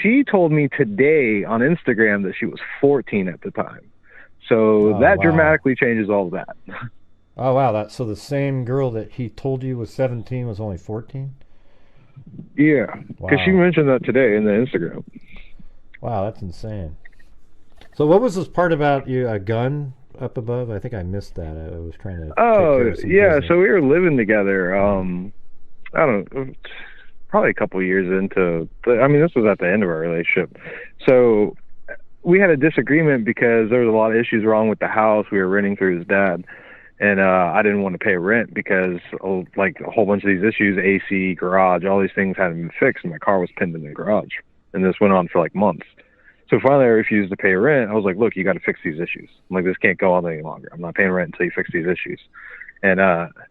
She told me today on Instagram that she was 14 at the time. So that dramatically changes all of that. Oh, wow. So the same girl that he told you was 17 was only 14? Yeah, because she mentioned that today in the Instagram. Wow, that's insane. So what was this part about a gun up above? I think I missed that. I was trying to take care of some business. So we were living together, I don't know, probably a couple years into, this was at the end of our relationship. So we had a disagreement because there was a lot of issues wrong with the house. We were renting through his dad. And I didn't want to pay rent because, like, a whole bunch of these issues, AC, garage, all these things hadn't been fixed, and my car was pinned in the garage. And this went on for, like, months. So finally I refused to pay rent. I was like, look, you got to fix these issues. I'm like, this can't go on any longer. I'm not paying rent until you fix these issues. And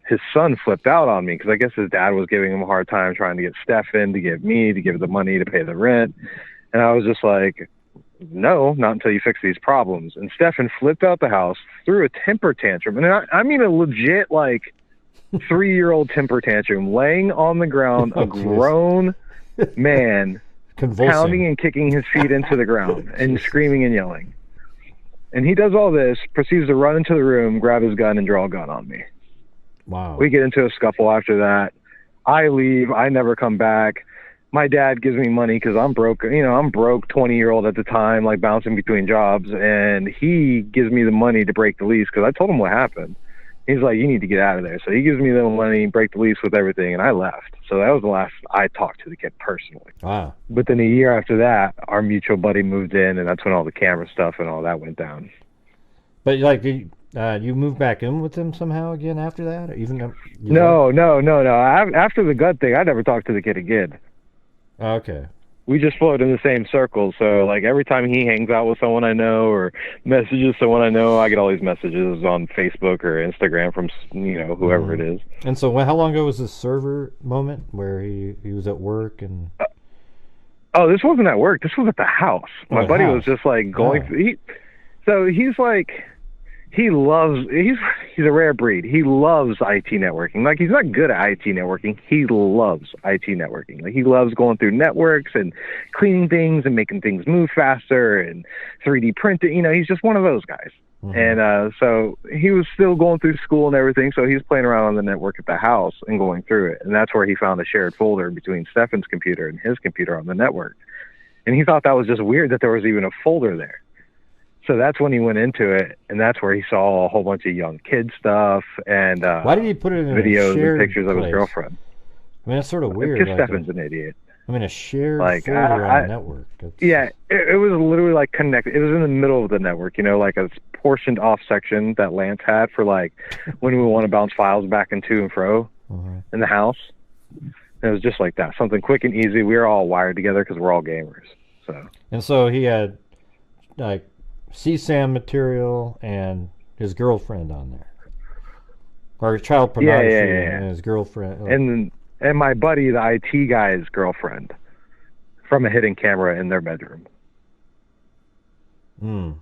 his son flipped out on me because I guess his dad was giving him a hard time trying to get Stephan to give the money to pay the rent. And I was just like, no, not until you fix these problems. And Stephan flipped out the house, threw a temper tantrum. And I mean a legit, like, 3-year-old temper tantrum, laying on the ground, a grown man pounding and kicking his feet into the ground and screaming and yelling. And he does all this, proceeds to run into the room, grab his gun, and draw a gun on me. Wow. We get into a scuffle after that. I leave. I never come back. My dad gives me money because I'm broke. I'm broke, 20-year-old at the time, like bouncing between jobs. And he gives me the money to break the lease because I told him what happened. He's like, you need to get out of there. So he gives me the money, break the lease with everything, and I left. So that was the last I talked to the kid personally. Wow. But then a year after that, our mutual buddy moved in, and that's when all the camera stuff and all that went down. But, like, you moved back in with him somehow again after that? Or even No. After the gut thing, I never talked to the kid again. Okay. We just float in the same circle. So, like, every time he hangs out with someone I know or messages someone I know, I get all these messages on Facebook or Instagram from, whoever it is. And so how long ago was this server moment where he was at work and... this wasn't at work. This was at the house. My buddy was just, like, going... He's like... He's a rare breed. He loves IT networking. Like, he's not good at IT networking. He loves IT networking. Like, he loves going through networks and cleaning things and making things move faster and 3D printing. He's just one of those guys. Mm-hmm. And so he was still going through school and everything. So he's playing around on the network at the house and going through it. And that's where he found a shared folder between Stephan's computer and his computer on the network. And he thought that was just weird that there was even a folder there. So that's when he went into it, and that's where he saw a whole bunch of young kid stuff and why did he put it in videos and pictures of his girlfriend? I mean, that's sort of weird. Because Stephan's an idiot. I mean, a shared folder on a network. It was literally like connected. It was in the middle of the network, like a portioned off section that Lance had for like when we want to bounce files back and to and fro in the house. And it was just like that, something quick and easy. We were all wired together because we're all gamers. So he had like CSAM material and his girlfriend on there, or child pornography and his girlfriend, and my buddy, the IT guy's girlfriend, from a hidden camera in their bedroom. Hmm.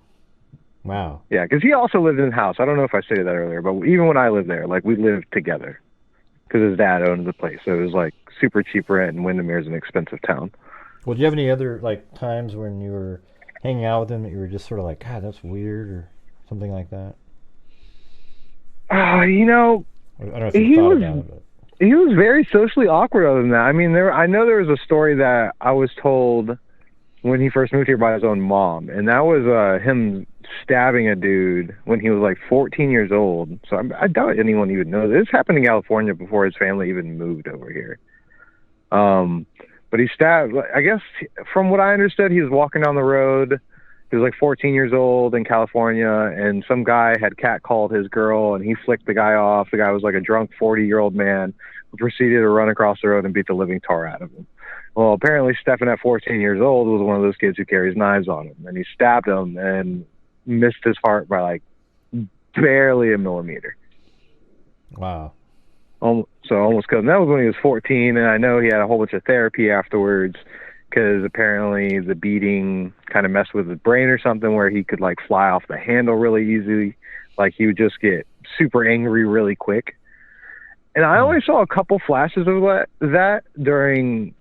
Wow. Yeah, because he also lived in the house. I don't know if I stated that earlier, but even when I lived there, like, we lived together because his dad owned the place. So it was like super cheap rent, and Windermere's an expensive town. Well, do you have any other like times when you were hanging out with him that you were just sort of like, God, that's weird, or something like that? You know, I don't know if you thought about it. But... He was very socially awkward other than that. I mean, I know there was a story that I was told when he first moved here by his own mom, and that was him stabbing a dude when he was like 14 years old. So I doubt anyone even knows. This happened in California before his family even moved over here. But he stabbed, I guess, from what I understood, he was walking down the road. He was like 14 years old in California, and some guy had catcalled his girl, and he flicked the guy off. The guy was like a drunk 40-year-old man who proceeded to run across the road and beat the living tar out of him. Well, apparently Stephan at 14 years old was one of those kids who carries knives on him, and he stabbed him and missed his heart by like barely a millimeter. Wow. So almost killed him. That was when he was 14, and I know he had a whole bunch of therapy afterwards because apparently the beating kind of messed with his brain or something where he could like fly off the handle really easily. Like he would just get super angry really quick. And I only saw a couple flashes of that during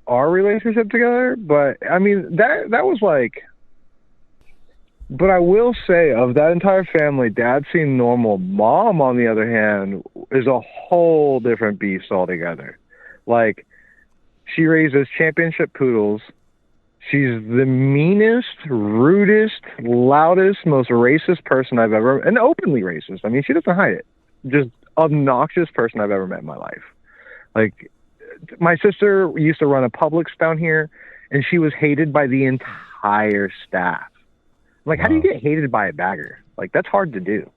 our relationship together, but I mean that was like. But I will say, of that entire family, Dad seemed normal. Mom, on the other hand, is a whole different beast altogether. Like, she raises championship poodles. She's the meanest, rudest, loudest, most racist person I've ever, and openly racist. I mean, she doesn't hide it. Just obnoxious person I've ever met in my life. Like, my sister used to run a Publix down here, and she was hated by the entire staff. Like, how do you get hated by a bagger? Like, that's hard to do.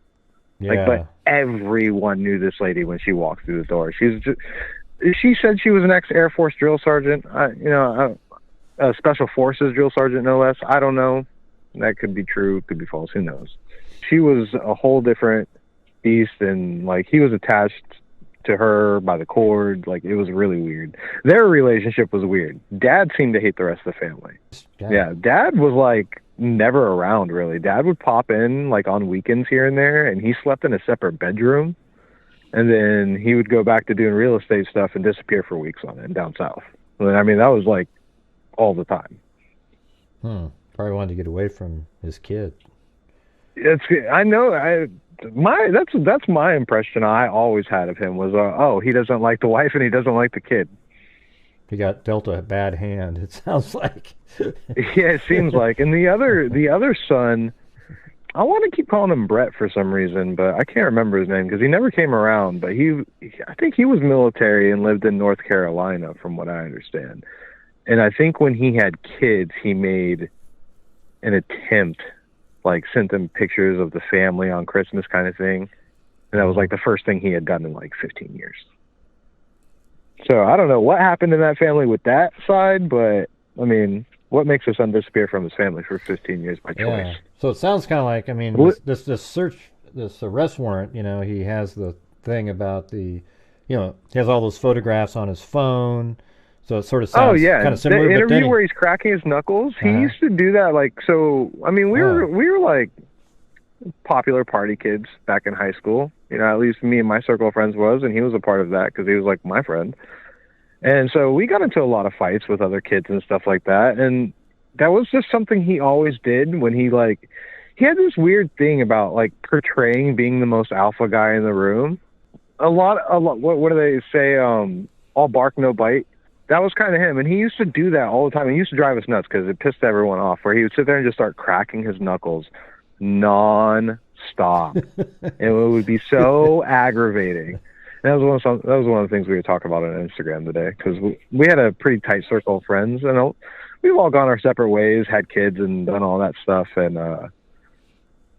Yeah. Like, but everyone knew this lady when she walked through the door. She said she was an ex-Air Force drill sergeant, a Special Forces drill sergeant, no less. I don't know. That could be true, could be false, who knows. She was a whole different beast, and, like, he was attached to her by the cord. Like, it was really weird. Their relationship was weird. Dad seemed to hate the rest of the family. Yeah, Dad was, like, never around, really. Dad would pop in, like, on weekends here and there, and he slept in a separate bedroom, and then he would go back to doing real estate stuff and disappear for weeks on it down south. I mean, that was, like, all the time. Probably wanted to get away from his kid. I know. That's my impression I always had of him was, he doesn't like the wife and he doesn't like the kid. He got dealt a bad hand, it sounds like. Yeah, it seems like. And the other son, I want to keep calling him Brett for some reason, but I can't remember his name because he never came around. But I think he was military and lived in North Carolina, from what I understand. And I think when he had kids, he made an attempt, like sent them pictures of the family on Christmas kind of thing. And that was like the first thing he had done in like 15 years. So I don't know what happened in that family with that side, but I mean, what makes his son disappear from his family for 15 years by choice? Yeah. So it sounds kind of like, I mean, this arrest warrant, he has the thing about he has all those photographs on his phone. So it sort of sounds kind of similar. The interview where he's cracking his knuckles, he used to do that. Like, so, I mean, we were like popular party kids back in high school. At least me and my circle of friends was, and he was a part of that because he was like my friend. And so we got into a lot of fights with other kids and stuff like that. And that was just something he always did when he had this weird thing about like portraying being the most alpha guy in the room. A lot, what do they say? All bark, no bite. That was kind of him. And he used to do that all the time. He used to drive us nuts because it pissed everyone off, where he would sit there and just start cracking his knuckles non-stop. And it would be so aggravating. And that was one of the things we were talking about on Instagram today, because we had a pretty tight circle of friends, and we've all gone our separate ways, had kids, and done all that stuff. And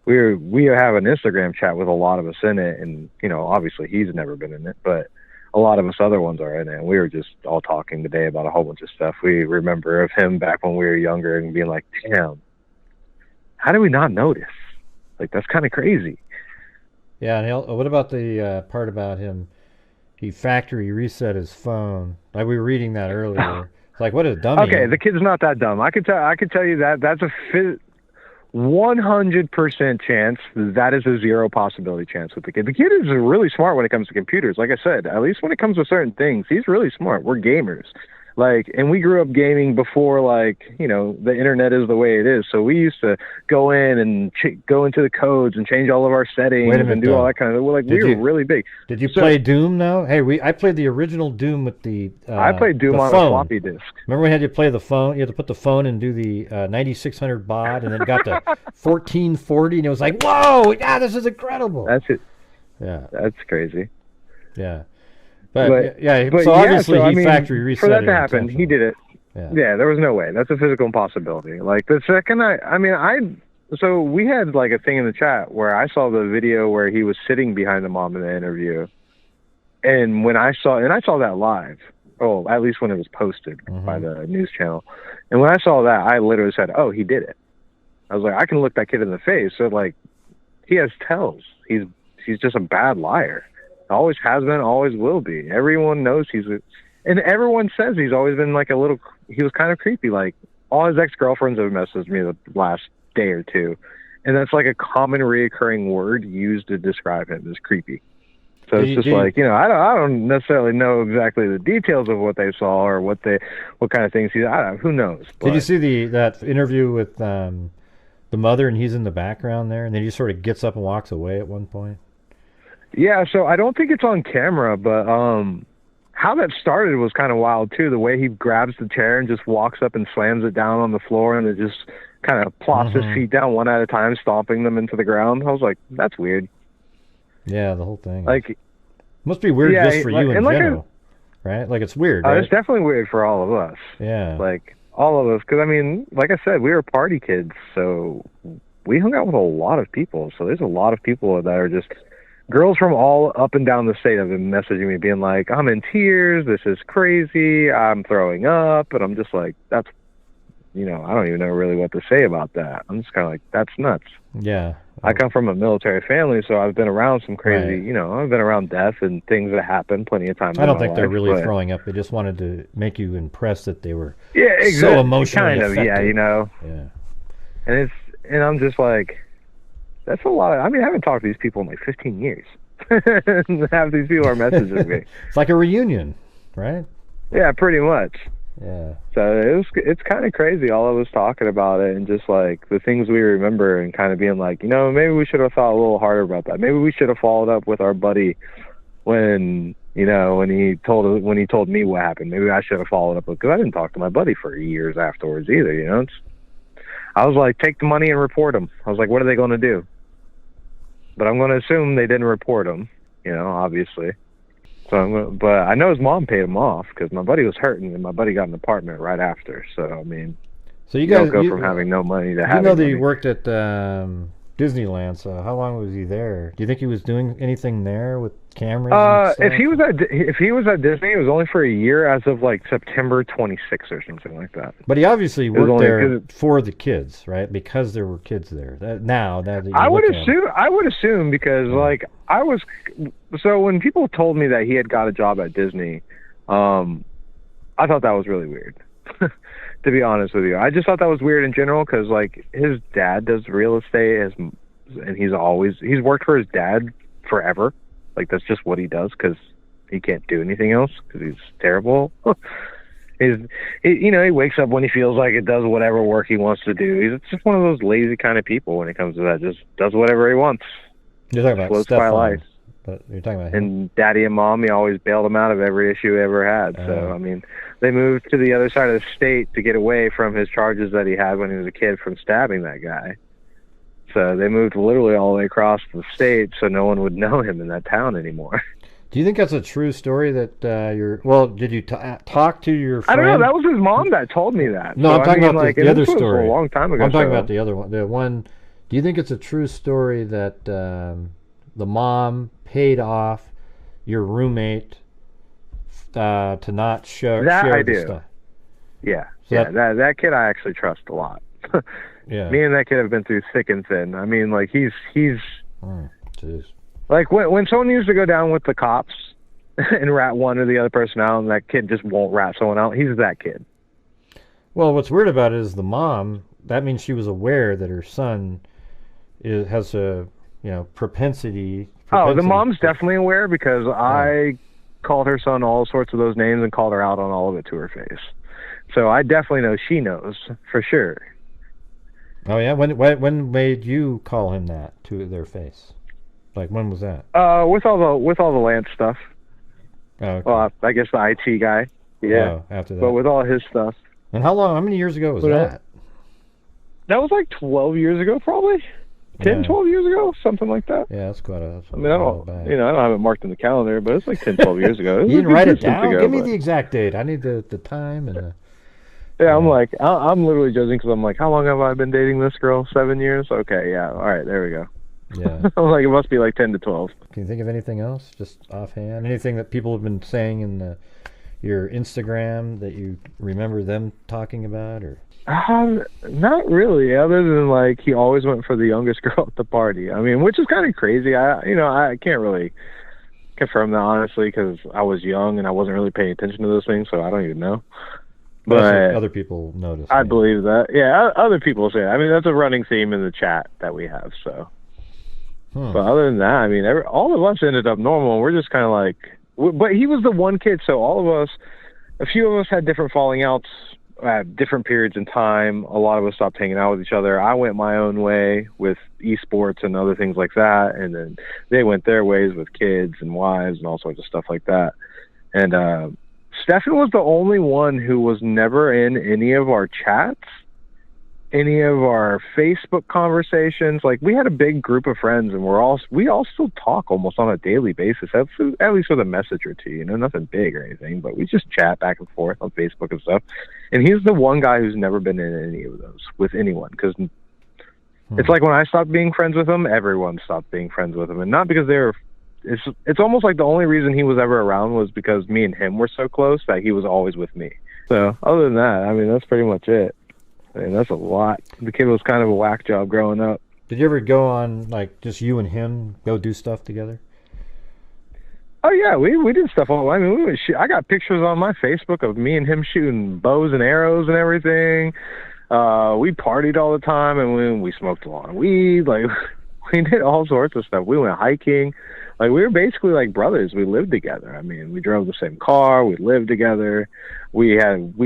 we have an Instagram chat with a lot of us in it, and obviously he's never been in it, but a lot of us other ones are in it. And we were just all talking today about a whole bunch of stuff we remember of him back when we were younger, and being like, damn, how did we not notice? Like, that's kind of crazy. Yeah, and what about the part about him? He factory reset his phone. Like, we were reading that earlier. It's like, what a dummy. Okay, the kid's not that dumb. I could tell you that. 100% chance that is a zero possibility chance with the kid. The kid is really smart when it comes to computers. Like I said, at least when it comes to certain things, he's really smart. We're gamers. Like, and we grew up gaming before, like, you know, the internet is the way it is. So we used to go in and go into the codes and change all of our settings and do all that kind of. Like, we were really big. Did you play Doom now? Hey, I played the original Doom with the. I played Doom on a floppy disk. Remember we had to play the phone? You had to put the phone and do the 9600 baud, and then got to 1440, and it was like, whoa, yeah, this is incredible. That's it. Yeah, that's crazy. Yeah. But obviously he factory reset for that to happen. He did it. Yeah, there was no way. That's a physical impossibility. Like the second so we had like a thing in the chat where I saw the video where he was sitting behind the mom in the interview, and when I saw that live, at least when it was posted by the news channel, and when I saw that, I literally said, "Oh, he did it." I was like, I can look that kid in the face. So like, he has tells. He's just a bad liar. Always has been, always will be. Everyone knows and everyone says he's always been like he was kind of creepy. Like, all his ex-girlfriends have messaged me the last day or two. And that's like a common reoccurring word used to describe him as creepy. So it's just like, you know, I don't necessarily know exactly the details of what they saw or what kind of things who knows. Did you see that interview with the mother, and he's in the background there, and then he sort of gets up and walks away at one point? Yeah, so I don't think it's on camera, but how that started was kind of wild too. The way he grabs the chair and just walks up and slams it down on the floor, and it just kind of plops his feet down one at a time, stomping them into the ground. I was like, that's weird. Yeah, the whole thing. Like, must be weird just for you in general, right? Like, it's weird, right? It's definitely weird for all of us. Yeah. Like, all of us, because, I mean, like I said, we were party kids, so we hung out with a lot of people. So there's a lot of people that are just... Girls from all up and down the state have been messaging me being like, I'm in tears, this is crazy, I'm throwing up, and I'm just like, that's, you know, I don't even know really what to say about that. I'm just kind of like, that's nuts. Yeah. I come from a military family, so I've been around some crazy, you know, I've been around death and things that happen plenty of times. I don't think they're really throwing up. They just wanted to make you impressed that they were exactly. So emotionally kind of, affected. Yeah, you know. Yeah. And I'm just like, that's a lot. I mean, I haven't talked to these people in like 15 years. Half these people are messaging me. It's like a reunion, right? Yeah, pretty much. Yeah. So it's kind of crazy, all of us talking about it and just like the things we remember and kind of being like, you know, maybe we should have thought a little harder about that. Maybe we should have followed up with our buddy when he told me what happened. Maybe I should have followed up because I didn't talk to my buddy for years afterwards either, you know. I was like, take the money and report them. I was like, what are they going to do? But I'm going to assume they didn't report him, you know, obviously. But I know his mom paid him off because my buddy was hurting and my buddy got an apartment right after. So, I mean, so you guys go from having no money to having money. You know that he worked at Disneyland, so how long was he there? Do you think he was doing anything there with cameras and stuff? If he was at Disney, it was only for a year as of like September 26th or something like that. But he obviously worked there for the kids, right? Because there were kids there. I would assume because like so when people told me that he had got a job at Disney, I thought that was really weird. To be honest with you, I just thought that was weird in general because like his dad does real estate and he's worked for his dad forever. Like that's just what he does because he can't do anything else because he's terrible. He wakes up when he feels like it, does whatever work he wants to do. He's just one of those lazy kind of people when it comes to that. Just does whatever he wants. You're talking about Stephan, life. But you're talking about him. And Daddy and Mommy always bailed him out of every issue he ever had. So I mean, they moved to the other side of the state to get away from his charges that he had when he was a kid from stabbing that guy. So they moved literally all the way across the state so no one would know him in that town anymore. Do you think that's a true story that did you talk to your friend? I don't know. That was his mom that told me that. No, I'm talking about the other story. A long time ago. I'm talking about the other one. The one. Do you think it's a true story that the mom paid off your roommate to not share the stuff? Yeah. So that kid I actually trust a lot. Yeah. Me and that kid have been through thick and thin. I mean, like he's jeez. Like when someone needs to go down with the cops and rat one or the other person out, and that kid just won't rat someone out, he's that kid. Well, what's weird about it is the mom that means she was aware that her son has a propensity. Oh, the mom's definitely aware because I called her son all sorts of those names and called her out on all of it to her face. So I definitely know she knows for sure. Oh yeah, when made you call him that to their face? Like when was that? With all the Lance stuff. Oh, okay. Well, I guess the IT guy. Yeah. Oh, after that. But with all his stuff. And how many years ago was that? That was like 12 years ago, probably. 10, 12 years ago, something like that. Yeah, that's quite a. I mean, I don't have it marked in the calendar, but it's like 10, 12 years ago. You didn't write it down? Give me the exact date. I need the time and. Yeah, I'm like, I'm literally judging because I'm like, how long have I been dating this girl? 7 years? Okay, yeah, all right, there we go. Yeah. I'm like, it must be like 10 to 12. Can you think of anything else, just offhand? Anything that people have been saying in your Instagram that you remember them talking about, or? Not really, other than like he always went for the youngest girl at the party. I mean, which is kind of crazy. I can't really confirm that honestly because I was young and I wasn't really paying attention to those things, so I don't even know. But other people notice. I believe that. Yeah, other people say it. I mean, that's a running theme in the chat that we have. So, But other than that, I mean, all of us ended up normal. We're just kind of like, but he was the one kid, so all of us, a few of us had different falling outs at different periods in time. A lot of us stopped hanging out with each other. I went my own way with esports and other things like that, and then they went their ways with kids and wives and all sorts of stuff like that. And Stephan was the only one who was never in any of our chats, any of our Facebook conversations. Like, we had a big group of friends, and we all still talk almost on a daily basis, at least with a message or two, nothing big or anything, but we just chat back and forth on Facebook and stuff. And he's the one guy who's never been in any of those with anyone, because it's like when I stopped being friends with him, everyone stopped being friends with him. And not because it's almost like the only reason he was ever around was because me and him were so close that he was always with me. So other than that, I mean, that's pretty much it. I mean, that's a lot. The kid was kind of a whack job growing up. Did you ever go on, like, just you and him go do stuff together? Oh yeah, we did stuff all. I mean, I got pictures on my Facebook of me and him shooting bows and arrows and everything. We partied all the time, and we smoked a lot of weed. Like, we did all sorts of stuff. We went hiking. Like, we were basically like brothers. We lived together. I mean, we drove the same car. We lived together. We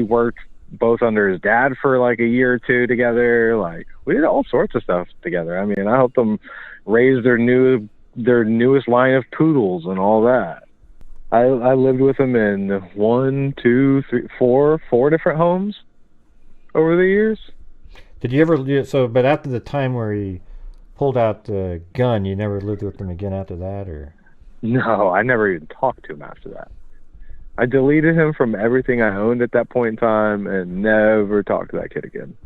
worked both under his dad for like a year or two together. Like, we did all sorts of stuff together. I mean, I helped them raise their newest line of poodles and all that. I lived with him in 1, 2, 3, 4 different homes over the years. Did you ever? But after the time where he pulled out the gun, you never lived with him again after that, or? No, I never even talked to him after that. I deleted him from everything I owned at that point in time and never talked to that kid again.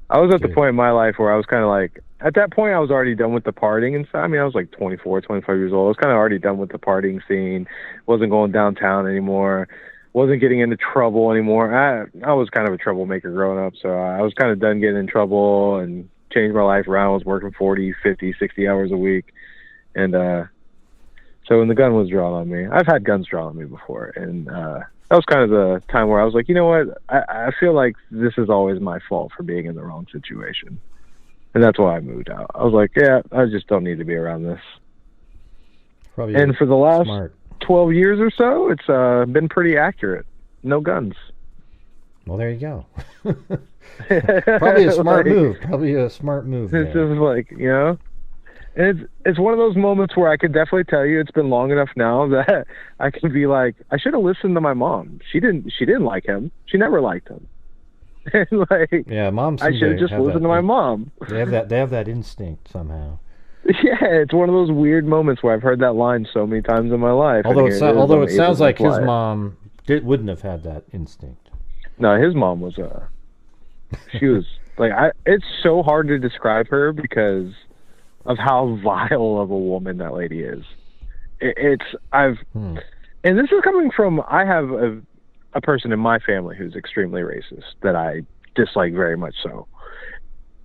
I was at the point in my life where I was kind of like, at that point I was already done with the partying and stuff. I mean, I was like 24, 25 years old. I was kind of already done with the partying scene. Wasn't going downtown anymore. Wasn't getting into trouble anymore. I was kind of a troublemaker growing up, so I was kind of done getting in trouble and changed my life around. I was working 40, 50, 60 hours a week. And so when the gun was drawn on me, I've had guns drawn on me before, and that was kind of the time where I was like, you know what? I feel like this is always my fault for being in the wrong situation. And that's why I moved out. I was like, yeah, I just don't need to be around this. Probably. And for the last smart. 12 years or so, it's been pretty accurate. No guns. Well, there you go. Probably a smart move. Probably a smart move. It's just like, and it's one of those moments where I could definitely tell you it's been long enough now that I can be like, I should have listened to my mom. She didn't like him. She never liked him. And like, yeah, moms. I should have just listened to my mom. They have that instinct somehow. Yeah, it's one of those weird moments where I've heard that line so many times in my life. Although it sounds like his mom wouldn't have had that instinct. No, his mom was she was like, it's so hard to describe her because of how vile of a woman that lady is. And this is coming from, I have a person in my family who's extremely racist that I dislike very much so.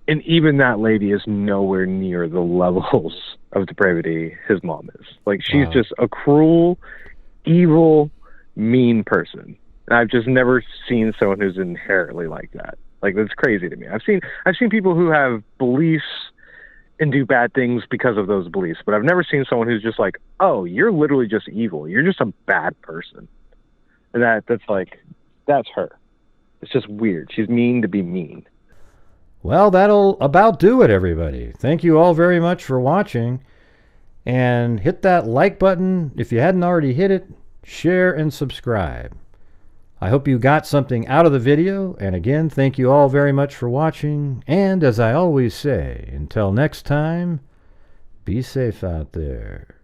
And even that lady is nowhere near the levels of depravity his mom is. Like, she's just a cruel, evil, mean person. And I've just never seen someone who's inherently like that. Like, that's crazy to me. I've seen people who have beliefs and do bad things because of those beliefs, but I've never seen someone who's just like, oh, you're literally just evil. You're just a bad person. And that's her. It's just weird. She's mean to be mean. Well, that'll about do it, everybody. Thank you all very much for watching. And hit that like button if you hadn't already hit it. Share and subscribe. I hope you got something out of the video. And again, thank you all very much for watching. And as I always say, until next time, be safe out there.